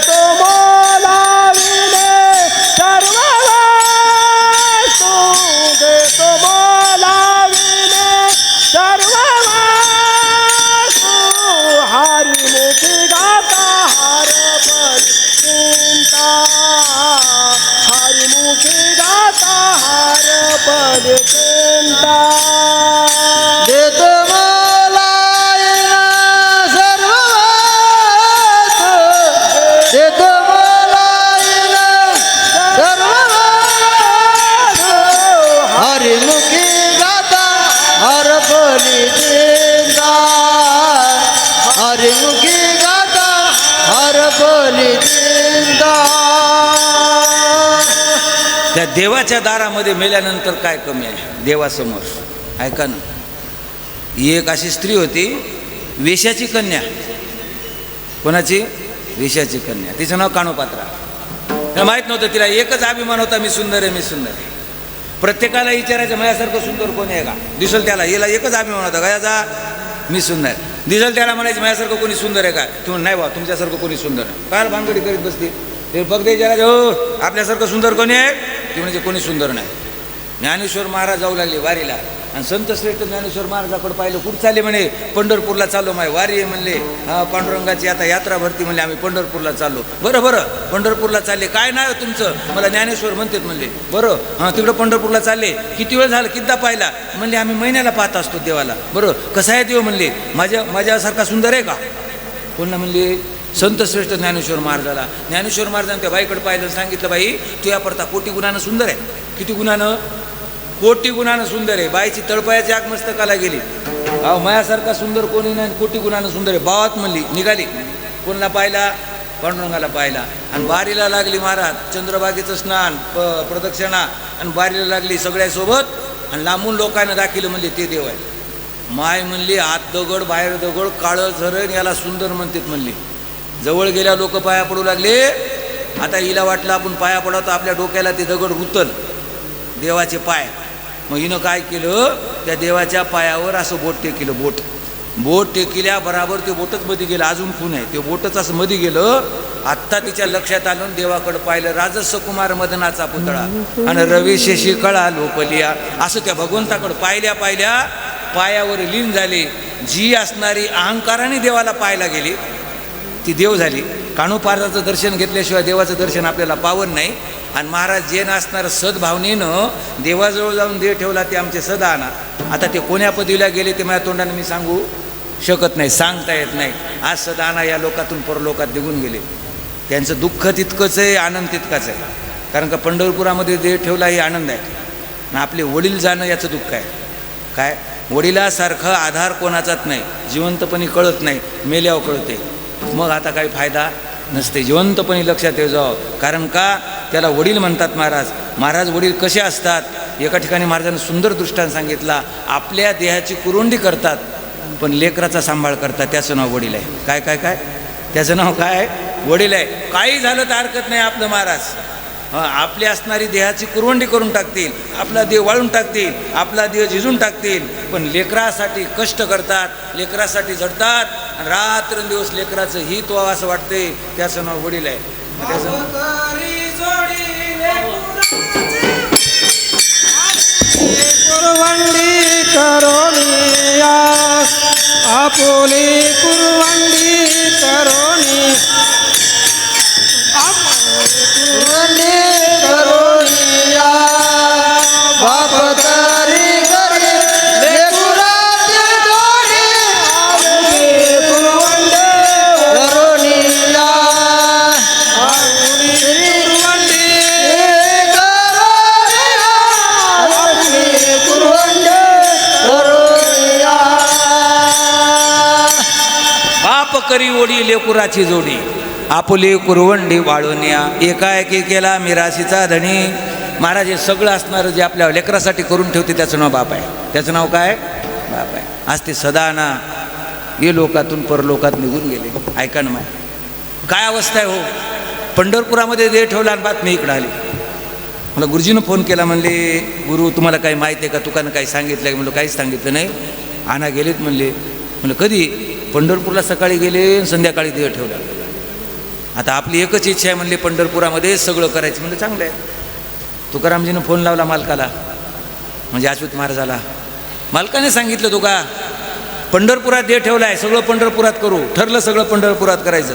आपली चिंता. त्या देवाच्या दारामध्ये मेल्यानंतर काय कमी आहे देवासमोर? ऐका ना, एक अशी स्त्री होती, वेश्याची कन्या. कोणाची? वेश्याची कन्या. तिचं नाव काणोपात्रा. त्याला माहीत नव्हतं, तिला एकच अभिमान होता, मी सुंदर आहे, मी सुंदर आहे. प्रत्येकाला विचारायचं माझ्यासारखं सुंदर कोणी आहे का? दिसल त्याला, याला एकच अभिमान होता गयाचा, मी सुंदर. दिसल त्याला म्हणायचं माझ्यासारखं कोणी सुंदर आहे का? तुम्ही नाही बा, तुमच्यासारखं कोणी सुंदर आहे. काय भानगडी करीत बसते? ते फक्त विचारायचं, हो आपल्यासारखं सुंदर कोणी आहे? ती म्हणजे कोणी सुंदर नाही. ज्ञानेश्वर महाराज जाऊ लागले वारीला, आणि संत श्रेष्ठ ज्ञानेश्वर महाराजाकडे पाहिलं. कुठं चालले? म्हणे पंढरपूरला चाललो. माय वारी आहे म्हणले. हा, पांडुरंगाची आता यात्रा भरती म्हणले, आम्ही पंढरपूरला चाललो. बरं बरं, पंढरपूरला चालले. काय नाव तुमचं? मला ज्ञानेश्वर म्हणतात म्हणले. बरं, हां तिकडं पंढरपूरला चालले. किती वेळ झालं? कितीदा पाहिला? म्हणले आम्ही महिन्याला पाहत असतो देवाला. बरं, कसा आहे देव? म्हणले माझ्यासारखा सुंदर आहे का? कोण म्हणले? संत श्रेष्ठ ज्ञानेश्वर महाराजाला. ज्ञानेश्वर महाराजांनी त्या बाईकडे पाहिलं, सांगितलं बाई तू या पडता कोटी गुणानं सुंदर आहे. किती गुणानं? कोटी गुणानं सुंदर आहे. बाईची तळपायाची आग मस्तकाला गेली. अहो माझ्यासारखा सुंदर कोणी नाही, कोटी गुणानं सुंदर आहे. भावात म्हणली, निघाली. कोणाला पाहिला? पांडुरंगाला पाहिला. आणि बारीला लागली महाराज. चंद्रभागेचं स्नान, प्रदक्षिणा, आणि बारीला लागली सगळ्यासोबत. आणि लांबून लोकांना दाखिलं, म्हणले ते देव आहे. माय म्हणली आत दगड बाहेर दगड, काळं झरण, याला सुंदर म्हणतात म्हणली. जवळ गेल्या लोक पाया पडू लागले. आता हिला वाटलं आपण पाया पडतो, आपल्या डोक्याला ते दगड रुतल, देवाचे पाय. मग हिनं काय केलं? त्या देवाच्या पायावर असं बोट टेकलं. बोट टेकिल्या बराबर ते बोटच मध्ये गेलं. अजून खून आहे, ते बोटच असं मध्ये गेलं. आत्ता तिच्या लक्षात आलं, देवाकडे पाहिलं. राजस कुमार मदनाचा पुतळा आणि रवी शेषी कळा लोपलिया. असं त्या भगवंताकडे पाहिल्या पायावर लीन झाली. जी असणारी अहंकाराने देवाला पाहायला गेली ती देव झाली. काणोपात्राचं दर्शन घेतल्याशिवाय देवाचं दर्शन आपल्याला पावन नाही. आणि महाराज जे नसणारं सद्भावनेनं देवाजवळ जाऊन देव ठेवला, ते आमचे सदा आणा. आता ते कोण्या पदवीला गेले ते माझ्या तोंडाने मी सांगू शकत नाही, सांगता येत नाही. आज सदाना या लोकातून परलोकात निघून गेले. त्यांचं दुःख तितकंच आहे, आनंद तितकाच आहे. कारण का पंढरपुरामध्ये देव ठेवला हे आनंद आहे, आणि आपले वडील जाणं याचं दुःख आहे. काय? वडिलासारखं आधार कोणाचाच नाही. जिवंतपणी कळत नाही, मेल्यावर कळते. मग आता काही फायदा नसते. जिवंतपणी लक्षात येऊ जावं. कारण का? त्याला वडील म्हणतात महाराज. वडील कसे असतात? एका ठिकाणी महाराजांनी सुंदर दृष्टांत सांगितला. आपल्या देहाची कुरुंडी करतात, पण लेकराचा सांभाळ करतात. त्याचं नाव वडील आहे. काय काय काय? त्याचं नाव काय? वडील आहे. काही झालं तर हरकत नाही आपलं महाराज. आपली असणारी देहाची कुरवंडी करून टाकतील, आपला देह वाळून टाकतील, आपला देह झिजून टाकतील, पण लेकरासाठी कष्ट करतात, लेकरासाठी झटतात. रात्रंदिवस लेकराचं हित व्हावं असं वाटते. त्याचं नाव वडील आहे. त्याचं कुरवंडी करोनिया, आपुली कुरवंडी करोनी, करोनिया बाप तरी करे लेकुराचे जोडी. कुरवंडी करोनिया आपुली कुरवंडी करोनिया करोनिया. बाप करी ओढी लेकुराची जोडी, आपुली कुरवंडी वाळून्या. एकाएकी केला मिराशीचा धनी. महाराज हे सगळं असणारं जे आपल्या लेकरासाठी करून ठेवते त्याचं नाव बाप आहे. त्याचं नाव काय? बाप आहे. आज ते सदाना हे लोकातून परलोकात निघून गेले. ऐका ना, काय अवस्था आहे हो. पंढरपुरामध्ये देह ठेवला आणि बातमी इकडं आली. मला गुरुजीनं फोन केला, म्हणले गुरु तुम्हाला काही माहिती आहे का? तुकानं काही सांगितलं? म्हणलं काहीच सांगितलं नाही. आणा गेलेत म्हणले. म्हणलं कधी? पंढरपूरला सकाळी गेले, संध्याकाळी देह ठेवला. आता आपली एकच इच्छा आहे म्हणले पंढरपुरामध्ये सगळं करायचं. म्हणजे चांगलं आहे. तुकारामजीनं फोन लावला मालकाला, म्हणजे अच्युत महाराजाला. मालकाने सांगितलं तुका पंढरपुरात देह ठेवला आहे, सगळं पंढरपुरात करू. ठरलं सगळं पंढरपुरात करायचं.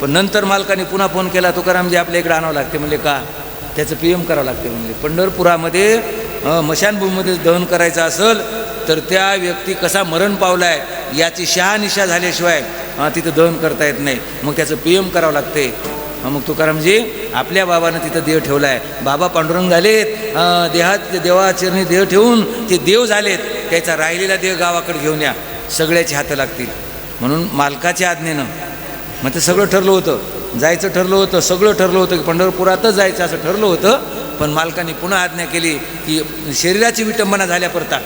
पण नंतर मालकाने पुन्हा फोन केला, तुकारामजी आपल्या इकडे आणावं लागते. म्हणले का? त्याचं PM करावं लागते म्हणले. पंढरपुरामध्ये मशानभूमीमध्ये दहन करायचं असेल तर त्या व्यक्ती कसा मरण पावलाय याची शहानिशा झाल्याशिवाय तिथं दहन करता येत नाही. मग त्याचं PM करावं लागते. मग तुकारामजी आपल्या बाबानं तिथं देव ठेवला आहे. बाबा पांडुरंग झालेत, देहात देवाचरणी देव ठेवून ते देव झालेत. त्याचा राहिलेला देव गावाकडे घेऊन या, सगळ्याची हातं लागतील. म्हणून मालकाच्या आज्ञेनं मग ते सगळं ठरलं होतं, जायचं ठरलं होतं, सगळं ठरलं होतं की पंढरपुरातच जायचं असं ठरलं होतं. पण मालकाने पुन्हा आज्ञा केली की शरीराची विटंबना झाल्यापरता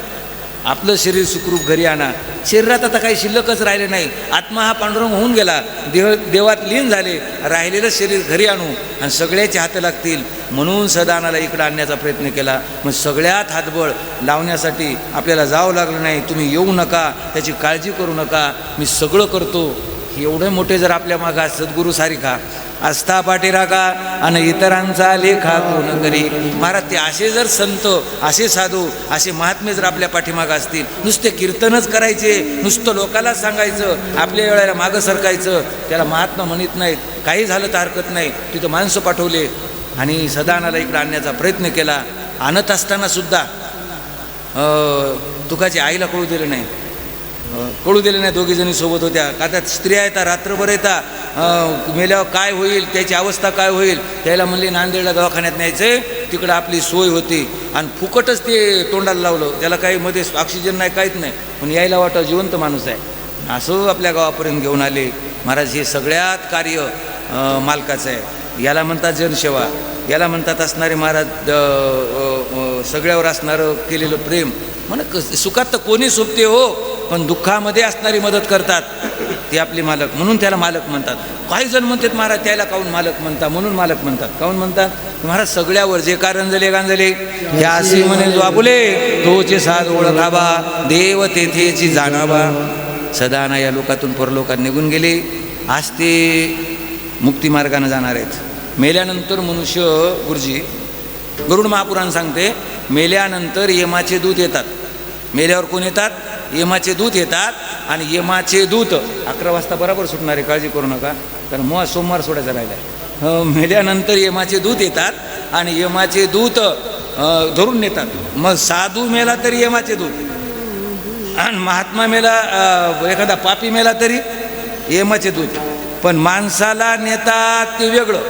आपलं शरीर सुखरूप घरी आणा. शरीरात आता काही शिल्लकच राहिले नाही. आत्मा हा पांडुरंग होऊन गेला, देवात लीन झाले. राहिलेलं शरीर घरी आणू आणि सगळ्याचे हात लागतील म्हणून सदानाला इकडं आणण्याचा प्रयत्न केला. मग सगळ्यात हातबळ लावण्यासाठी आपल्याला जावं लागलं नाही. तुम्ही येऊ नका, त्याची काळजी करू नका, मी सगळं करतो. एवढे मोठे जर आपल्या मागा सद्गुरू सारिखा आस्था पाठीराखा आणि इतरांचा लेखा कोण करी. महाराज ते असे जर संत, असे साधू, असे महात्मे जर आपल्या पाठीमागं असतील, नुसते कीर्तनच करायचे, नुसतं लोकांना सांगायचं, आपल्या वेळेला मागं सरकायचं, त्याला महात्मा म्हणत नाहीत. काही झालं तर हरकत नाही. तिथं माणसं पाठवले आणि सदानाला इकडं आणण्याचा प्रयत्न केला. आणत असताना सुद्धा तुकाच्या आईला कळू दिलं नाही. दोघी जणी सोबत होत्या. का त्या स्त्रिया येतात, रात्रभर येतात, मेल्यावर काय होईल, त्याची अवस्था काय होईल. त्याला म्हणले नांदेडला दवाखान्यात न्यायचं, तिकडं आपली सोय होती. आणि फुकटच ते तोंडाला लावलं. त्याला काही मध्ये ऑक्सिजन नाही, काहीच नाही, पण यायला वाटतं जिवंत माणूस आहे. असं आपल्या गावापर्यंत घेऊन आले. महाराज हे सगळ्यात कार्य मालकाचं आहे. याला म्हणतात जनसेवा, याला म्हणतात असणारे महाराज सगळ्यावर असणारं केलेलं प्रेम. म्हण सुखात तर कोणी सोबते हो, पण दुःखामध्ये असणारी मदत करतात ते आपले मालक, म्हणून त्याला मालक म्हणतात. काही जण म्हणतात महाराज त्याला काहून मालक म्हणतात, म्हणून मालक म्हणतात. काहून म्हणतात महाराज सगळ्यावर जे का रंजले गांजले त्या असे म्हणे जो आपुले तोचे साध ओळखावा, देव तेथेची जाणावा. सदाना या लोकातून परलोकात निघून गेले. आज ते मुक्तिमार्गाने जाणार आहेत. मेल्यानंतर मनुष्य गुरुजी गरुड महापुराण सांगते, मेल्यानंतर यमाचे दूत येतात. मेल्यावर कोण येतात? यमाचे दूत येतात. आणि यमाचे दूत 11 वाजता बरोबर सुटणारे, काळजी करू नका, कारण मग सोमवार सोडायचा राहिला. मेल्यानंतर यमाचे दूत येतात आणि यमाचे दूत धरून नेतात. मग साधू मेला तरी यमाचे दूत, आणि महात्मा मेला, एखादा पापी मेला तरी यमाचे दूत. पण माणसाला नेतात ते वेगळं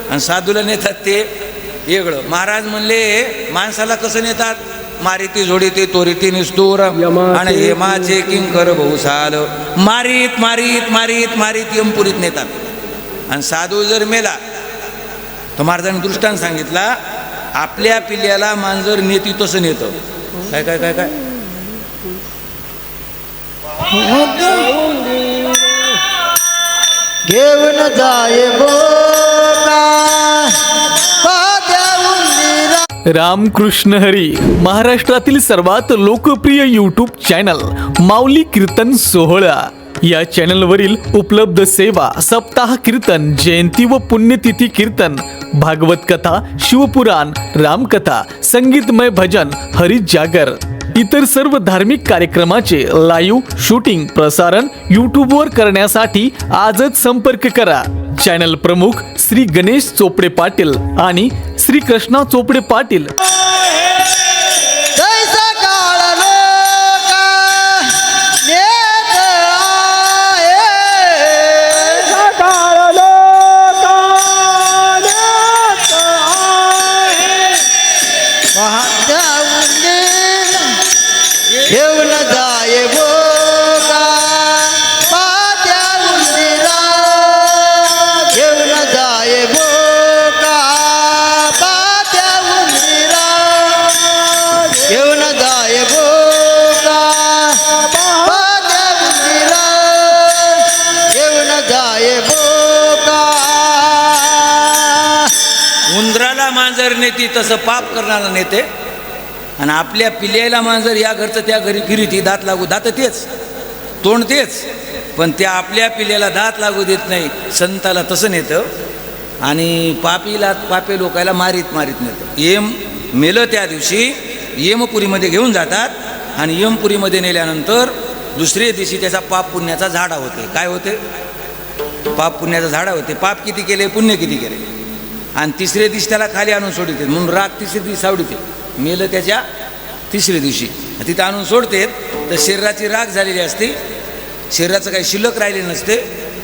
आणि साधूला नेतात ते वेगळं. महाराज म्हणले माणसाला कसं नेतात? मारिती झोडीते तोरिती निस्तूर आणि हेमाचे किंकर बहुसाल. मारीत मारीत मारीत मारीत यमपुरीत नेतात. आणि साधू जर मेला तर महाराजांनी दृष्टांत सांगितला, आपल्या पिल्ल्याला मांजर नेती तसं नेतं. काय काय काय काय घेऊन जाय बोका पाद्या उंदीरा. रामकृष्ण हरी महाराष्ट्रातील सर्वात लोकप्रिय यूट्यूब चॅनल माऊली कीर्तन सोहळा या चॅनलवरील उपलब्ध सेवा सप्ताह कीर्तन, जयंती व पुण्यतिथी कीर्तन, भागवत कथा, शिवपुराण, रामकथा, संगीतमय भजन, हरिजागर, इतर सर्व धार्मिक कार्यक्रमाचे लाईव्ह शूटिंग प्रसारण यूट्यूबवर करण्यासाठी आजच संपर्क करा. चॅनल प्रमुख श्री गणेश चोपडे पाटील आणि श्री कृष्णा चोपडे पाटील. जैसा काळ लोका नेत आहे, सकाळ लोकांत आहे. पाद्या उंदीरा घेऊन जाय बोका पाद्या उंदीरा. घेऊन जाय बोका पाद्या उंदीरा. घेऊन जाय बोका पाद्या उंदीरा. घेऊन जाय बोका. उंदराला मांजर नेती तसं पाप करणारा नेते. आणि आपल्या पिल्याला मांजर या घरचं त्या घरी फिरती, दात लागू, दात तेच, तोंड तेच, पण त्या आपल्या पिल्याला दात लागू देत नाही. संताला तसं नेतं आणि पापी लोकायला मारीत मारीत नेतं. येम मेलं त्या दिवशी यमपुरीमध्ये घेऊन जातात आणि यमपुरीमध्ये नेल्यानंतर दुसऱ्या दिवशी त्याचा पाप पुण्याचा झाडा होते. काय होते? पाप पुण्याचा झाडा होते. पाप किती केले, पुण्य किती केले. आणि तिसऱ्या दिवशी त्याला खाली आणून सोडते, म्हणून राग तिसऱ्या दिवशी सावडीते. मेलं त्याच्या तिसऱ्या दिवशी तिथं आणून सोडते. तर शरीराची राग झालेली असते, शरीराचं काही शिल्लक राहिले नसते,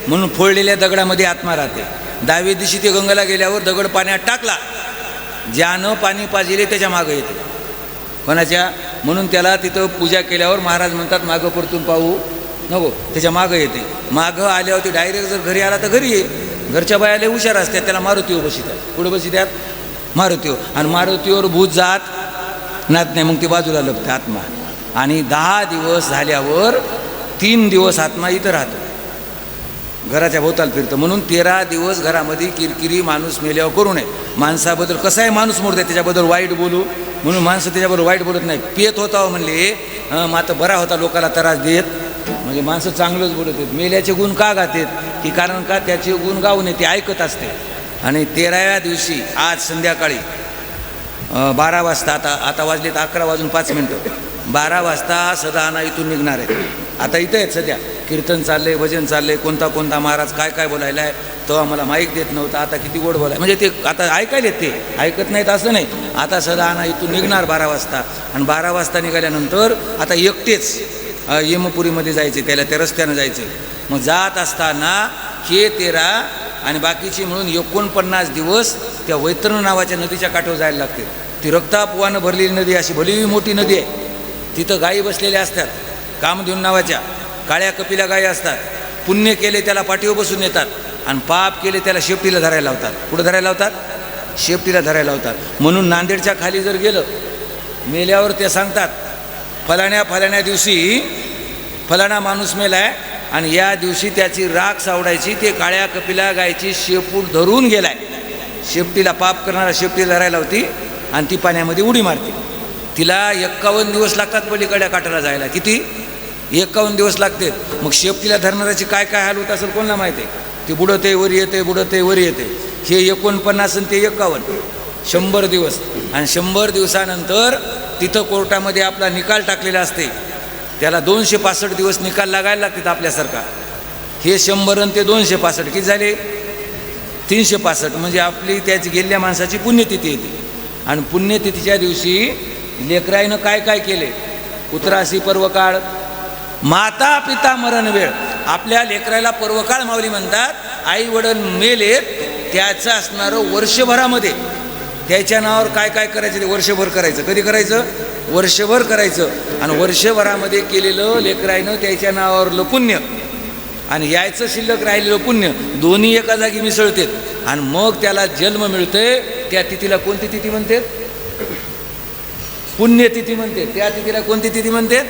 म्हणून फोडलेल्या दगडामध्ये आत्मा राहते. 10व्या दिवशी ते गंगेला गेल्यावर दगड पाण्यात टाकला, ज्यानं पाणी पाजिले त्याच्या मागं येते कोणाच्या. म्हणून त्याला तिथं पूजा केल्यावर महाराज म्हणतात मागं परतून पाहू नको, त्याच्या मागं येते. मागं आल्यावर ते डायरेक्ट जर घरी आला तर घरी ये. घरच्या बायाला हुशार असतात, त्याला मारुतीवर बसितात. पुढे बसितात मारुतीवर, आणि मारुतीवर भूत जात नात नाही, मग ती बाजूला लपते आत्मा. आणि 10 दिवस झाल्यावर 3 दिवस आत्मा इथं राहतो, घराच्या भोवताल फिरतं. म्हणून 13 दिवस घरामध्ये किरकिरी माणूस मेल्यावर करू नये. माणसाबद्दल कसं आहे, माणूस मोडते त्याच्याबद्दल वाईट बोलू, म्हणून माणसं त्याच्याबद्दल वाईट बोलत नाही. पेत होता म्हणले मग आता बरा होता, लोकाला त्रास देत, म्हणजे माणसं चांगलंच बोलत आहेत. मेल्याचे गुण का गातात की कारण का त्याचे गुण गाऊन ते ऐकत असते. आणि 13व्या दिवशी आज संध्याकाळी 12 वाजता, आता वाजलेत 11 वाजून 5 मिनटं, 12 वाजता सदाना इथून निघणार आहे. आता इथं आहेत सध्या, कीर्तन चाललंय, भजन चाललंय, कोणता महाराज काय काय बोलायला आहे, तो आम्हाला माईक देत नव्हता, आता किती गोड बोलाय, म्हणजे ते आता ऐकायलेत, ते ऐकत नाहीत असं नाही. आता सदाना इथून निघणार 12 वाजता, आणि 12 वाजता निघाल्यानंतर आता एकटेच यमपुरीमध्ये जायचे, त्याला त्या रस्त्यानं जायचे. मग जात असताना हे 13 आणि बाकीची मिळून 49 दिवस त्या वैतरण नावाच्या नदीच्या काठावर जायला लागते. ती रक्तापोवानं भरलेली नदी, अशी भली मोठी नदी आहे. तिथं गायी बसलेल्या असतात, कामधेनू नावाच्या काळ्या कपिला गायी असतात. पुण्य केले त्याला पाठीवर बसून येतात, आणि पाप केले त्याला शेपटीला धरायला लावतात. कुठं धरायला लावतात? शेपटीला धरायला लावतात. म्हणून नांदेडच्या खाली जर गेलं मेल्यावर ते सांगतात, फलाण्या दिवशी फलाणा माणूस मेलाय, आणि या दिवशी त्याची राख सावडायची, ते काळ्या कपिला गायची शेपूट धरून गेलाय. शेपटीला पाप करणारा शेपटीला धरायला होती, आणि ती पाण्यामध्ये उडी मारते. तिला 51 दिवस लागतात पलीकडल्या काठाला जायला. किती? 51 दिवस लागते. मग शेपटीला धरणाऱ्याची काय काय हाल होत असेल कोणाला माहिती आहे. ती बुडते वर येते, बुडते वर येते. हे 49 आणि ते 51, 100 दिवस. आणि 100 दिवसानंतर तिथं कोर्टामध्ये आपला निकाल टाकलेला असते, त्याला 265 दिवस निकाल लागायला लागतात आपल्यासारखा. हे 100 आणि ते 265 किती झाले? 365. म्हणजे आपली त्याची गेलेल्या माणसाची पुण्यतिथी येते. आणि पुण्यतिथीच्या दिवशी लेकराईनं काय काय केले, उतरासी पर्वकाळ, माता पिता मरण वेळ. आपल्या लेकराला पर्वकाळ माऊली म्हणतात. आई वडील मेलेत त्याचं असणारं वर्षभरामध्ये त्याच्या नावावर काय काय करायचं ते वर्षभर करायचं. कधी करायचं? वर्षभर करायचं. आणि वर्षभरामध्ये केलेलं लेकराईनं त्याच्या नावावरलं पुण्य आणि यायचं शिल्लक राहिलेलं पुण्य दोन्ही एका जागी मिसळतात, आणि मग त्याला जन्म मिळतोय. त्या तिथीला कोणती तिथी म्हणते? पुण्यतिथी म्हणते. त्या तिथीला कोणती तिथी म्हणते?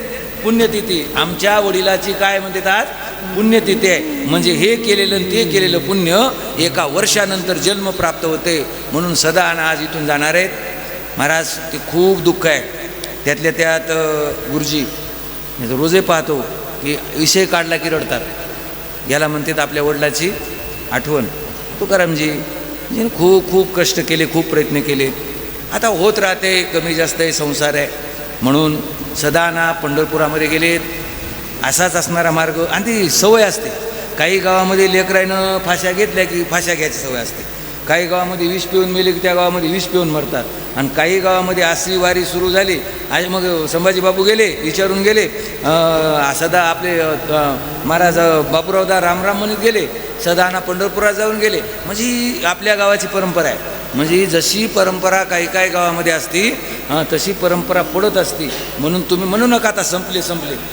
पुण्यतिथी. आमच्या वडिलाची काय म्हणतात? आज पुण्यतिथी आहे. म्हणजे हे केलेलं ते केलेलं पुण्य एका वर्षानंतर जन्म प्राप्त होते. म्हणून सदा आज इथून जाणार आहेत महाराज. ते खूप दुःख आहे. त्यातल्या त्यात गुरुजी रोजे पाहतो की विषय काढला की रडतात. याला म्हणतात आपल्या वडिलाची आठवण. तुकारामजी खूप खूप कष्ट केले, खूप प्रयत्न केले. आता होत राहते, कमी जास्त आहे, संसार आहे. म्हणून सदाना पंढरपुरामध्ये गेलेत. असाच असणारा मार्ग. आणि ती सवय असते. काही गावामध्ये लेकराईनं फाश्या घेतल्या की फाश्या घ्यायची सवय असते. काही गावामध्ये विष पिऊन मेले की त्या गावामध्ये विष पिऊन मरतात. आणि काही गावामध्ये आसरी वारी सुरू झाली. आज मग संभाजी बाबू गेले, विचारून गेले. सदा आपले महाराज बापूरावदा रामराम म्हणत गेले. सदाना पंढरपुरात जाऊन गेले. म्हणजे आपल्या गावाची परंपरा आहे. म्हणजे जशी परंपरा काही काही गावामध्ये असती तशी परंपरा पडत असती. म्हणून तुम्ही म्हणू नका आता संपले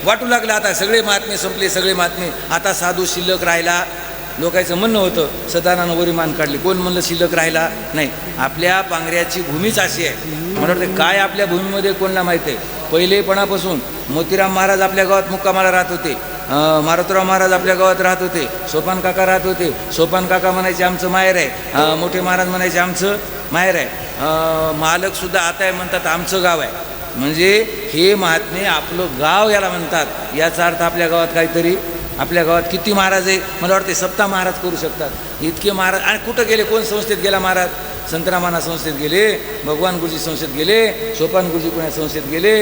वाटू लागलं आता सगळे महात्मे संपले, सगळे महात्मे आता साधू शिल्लक राहिला. लोकांचं म्हणणं होतं सदानानं वरी मान काढली. कोण म्हणलं शिल्लक राहिला नाही. आपल्या पांगऱ्याची भूमीच अशी आहे. मला वाटतं काय आपल्या भूमीमध्ये कोणाला माहीत आहे. पहिलेपणापासून मोतीराम महाराज आपल्या गावात मुक्कामाला राहत होते. मारुतराव महाराज आपल्या गावात राहत होते. सोपान काका राहत होते. सोपान काका म्हणायचे आमचं माहेर आहे. मोठे महाराज म्हणायचे आमचं माहेर आहे. मालकसुद्धा आता आहे म्हणतात आमचं गाव आहे. म्हणजे हे महात्मे आपलं गाव याला म्हणतात. याचा अर्थ आपल्या गावात काहीतरी, आपल्या गावात किती महाराज आहे. मला वाटते सप्ताह महाराज करू शकतात इतके महाराज. आणि कुठं गेले? कोण संस्थेत गेला महाराज? संतरामाना संस्थेत गेले, भगवान गुरुजी संस्थेत गेले, सोपान गुरुजी कोणा संस्थेत गेले,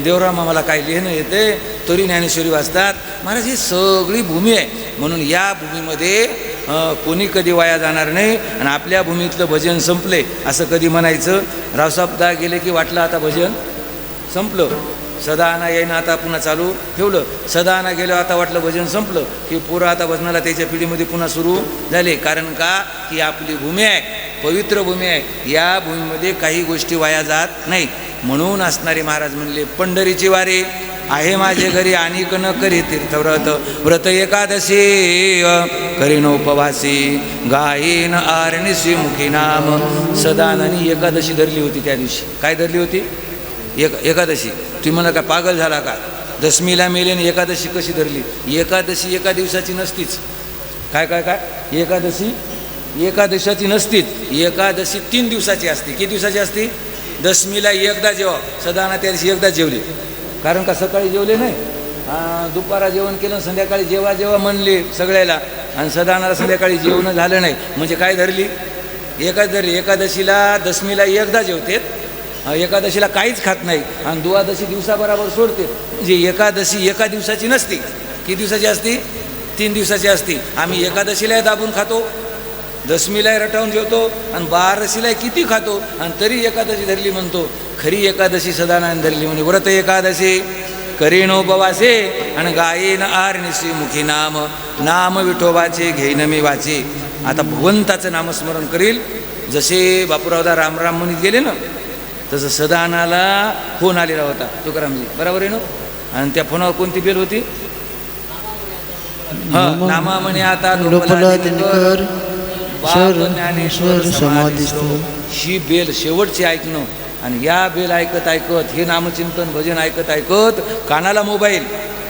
देवराम आम्हाला काय लिहिणं येते, तरी ज्ञानेश्वरी वाचतात. महाराज ही सगळी भूमी आहे. म्हणून या भूमीमध्ये कोणी कधी वाया जाणार नाही. आणि आपल्या भूमीतलं भजन संपले असं कधी म्हणायचं. रावसाहेबदा गेले की वाटलं आता भजन संपलं. सदाना येईनं आता पुन्हा चालू ठेवलं. सदाना गेलं आता वाटलं भजन संपलं की पोरं आता भजनाला त्याच्या पिढीमध्ये पुन्हा सुरू झाले. कारण का की आपली भूमी आहे, पवित्र भूमी आहे. या भूमीमध्ये काही गोष्टी वाया जात नाही. म्हणून असणारे महाराज म्हणले पंढरीची वारी आहे माझे घरी अनेक न करी तीर्थव्रत व्रत एकादशी करीन उपवासी गायीन आरणिसी मुखी नाम. सदाननी एकादशी धरली होती त्या दिवशी. काय धरली होती? एकादशी. तुम्ही म्हणा काय पागल झाला का? दशमीला मेलेन एकादशी कशी धरली? एकादशी एका दिवसाची नसतीच. काय काय काय? एकादशी एका दिवसाची नसतीच. एकादशी 3 दिवसाची असते. किती दिवसाची असते? दशमीला एकदा जेवा. सदाना त्या दिवशी एकदा जेवले. कारण का सकाळी जेवले नाही, दुपारा जेवण केलं, संध्याकाळी जेवा म्हणले सगळ्याला, आणि सदानाला संध्याकाळी जेवण झालं नाही म्हणजे काय धरली? धरली. एकादशीला दशमीला एकदा जेवतेत, एकादशीला काहीच खात नाही, आणि द्वादशी दिवसाबरोबर सोडते. म्हणजे एकादशी एका दिवसाची नसती. किती दिवसाची असती? 3 दिवसाची असती. आम्ही एकादशीलाही दाबून खातो, दशमीलाही रटावून जेवतो, आणि 12शीलाही किती खातो, आणि तरी एकादशी धरली म्हणतो. खरी एकादशी सदानाने धरली. म्हणजे व्रत एकादशी करीन उपवासे आणि गायीन आरणिसी मुखी नाम. नाम विठोबाचे घेईन मी वाचे. आता भगवंताचं नामस्मरण करील. जसे बापूरावदा रामराम म्हणत गेले ना, तसं सदानाला फोन आलेला होता तुकारामजी, बरोबर आहे ना? आणि त्या फोनावर कोणती बेल होती? नामा म्हणे आता लोपला दिनकर ज्ञानेश्वर समाधिस्थ. ही बेल शेवटची ऐकणं, आणि या बेल ऐकत ऐकत हे नामचिंतन भजन ऐकत ऐकत कानाला मोबाईल,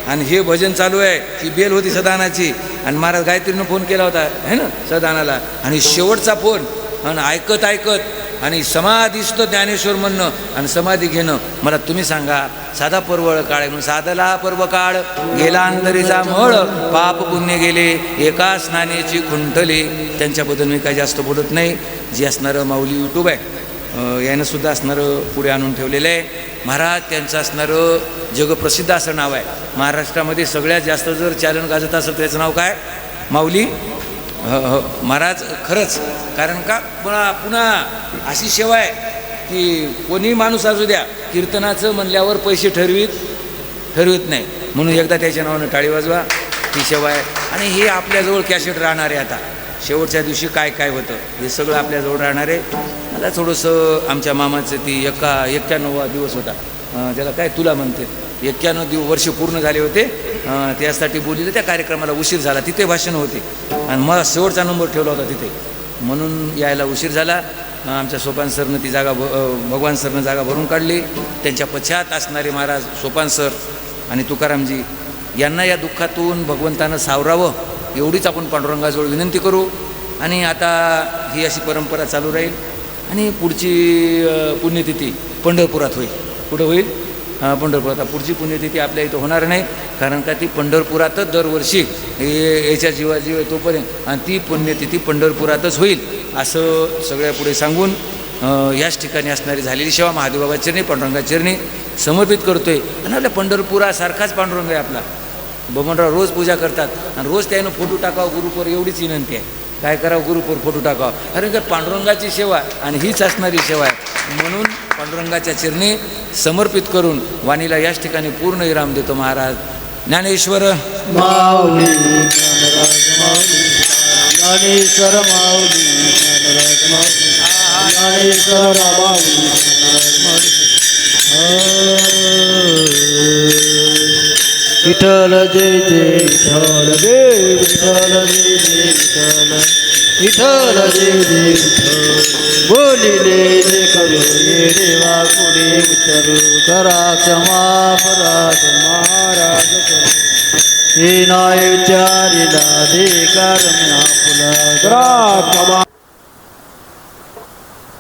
आणि हे भजन चालू आहे. ही बेल होती सदानाची, आणि महाराज गायत्रीनं फोन केला होता है ना सदानाला, आणि शेवटचा फोन, आणि ऐकत ऐकत आणि समाधिस्थ ज्ञानेश्वर म्हणणं आणि समाधी घेणं. मला तुम्ही सांगा, साधा पर्वळ काळ आहे म्हणून साधला पर्व काळ गेला अंतरीचा मळ, पाप पुण्य गेले एका स्नानेची खुंटले. त्यांच्याबद्दल मी काही जास्त बोलत नाही. जे असणारं माऊली यूट्यूब आहे यानं सुद्धा असणारं पुढे आणून ठेवलेलं आहे. महाराज त्यांचं असणारं जगप्रसिद्ध असं नाव आहे. महाराष्ट्रामध्ये सगळ्यात जास्त जर चॅनल गाजत असेल त्याचं नाव काय? माऊली महाराज. खरंच. कारण का पुन्हा अशी सेवा आहे की कोणी माणूस असू द्या, कीर्तनाचं म्हणल्यावर पैसे ठरवीत नाही. म्हणून एकदा त्याच्या नावानं टाळी वाजवा. ही सेवा आहे. आणि हे आपल्याजवळ कॅसेट राहणार आहे. आता शेवटच्या दिवशी काय काय होतं हे सगळं आपल्याजवळ राहणार आहे. मला थोडंसं आमच्या मामाचं ती 91वा दिवस होता, त्याला काय तुला म्हणते, 91 वर्ष पूर्ण झाले होते. त्यासाठी बोललेलं त्या कार्यक्रमाला उशीर झाला. तिथे भाषण होते, आणि मला शेवटचा नंबर ठेवला होता तिथे, म्हणून यायला उशीर झाला. आमच्या सोपान सरनं ती जागा भगवान सरनं जागा भरून काढली. त्यांच्या पश्चात असणारे महाराज सोपान सर आणि तुकारामजी यांना या दुःखातून भगवंतानं सावरावं एवढीच आपण पांडुरंगाजवळ विनंती करू. आणि आता ही अशी परंपरा चालू राहील. आणि पुढची पुण्यतिथी पंढरपुरात होईल. कुठं होईल? पंढरपुरात. पुढची पुण्यतिथी आपल्या इथं होणार नाही, कारण का ती पंढरपुरातच दरवर्षी याच्या जीवाजीव आहे तोपर्यंत, आणि ती पुण्यतिथी पंढरपुरातच होईल असं सगळ्या पुढे सांगून याच ठिकाणी असणारी झालेली सेवा महादेवबाबा चरणी पांडुरंगा चरणी समर्पित करतोय. आणि आपल्या पंढरपुरासारखाच पांडुरंग आहे आपला. बबनराव रोज पूजा करतात, आणि रोज त्यानं फोटो टाकावं गुरुपर, एवढीच विनंती आहे. काय करावं? गुरुपर फोटो टाकावं. कारण का पांडुरंगाची सेवा आणि हीच असणारी सेवा आहे. म्हणून पांडुरंगाच्या चरणी समर्पित करून वाणीला याच ठिकाणी पूर्ण विराम देतो. महाराज ज्ञानेश्वर माऊली ज्ञानराज माऊली ज्ञानेश्वर माऊली ज्ञानराज माऊली ज्ञानेश्वर माऊली ज्ञानराज माऊली. विठ्ठल जय जय विठ्ठल जय विठ्ठल जय जय विठ्ठल विठ्ठल जय जय विठ्ठल. बोलिले जे करू ये देवा पुढे विठ्ठल, करा क्षमा अपराध महाराज करू. हे नाय विचारिला दे कारण्या फुला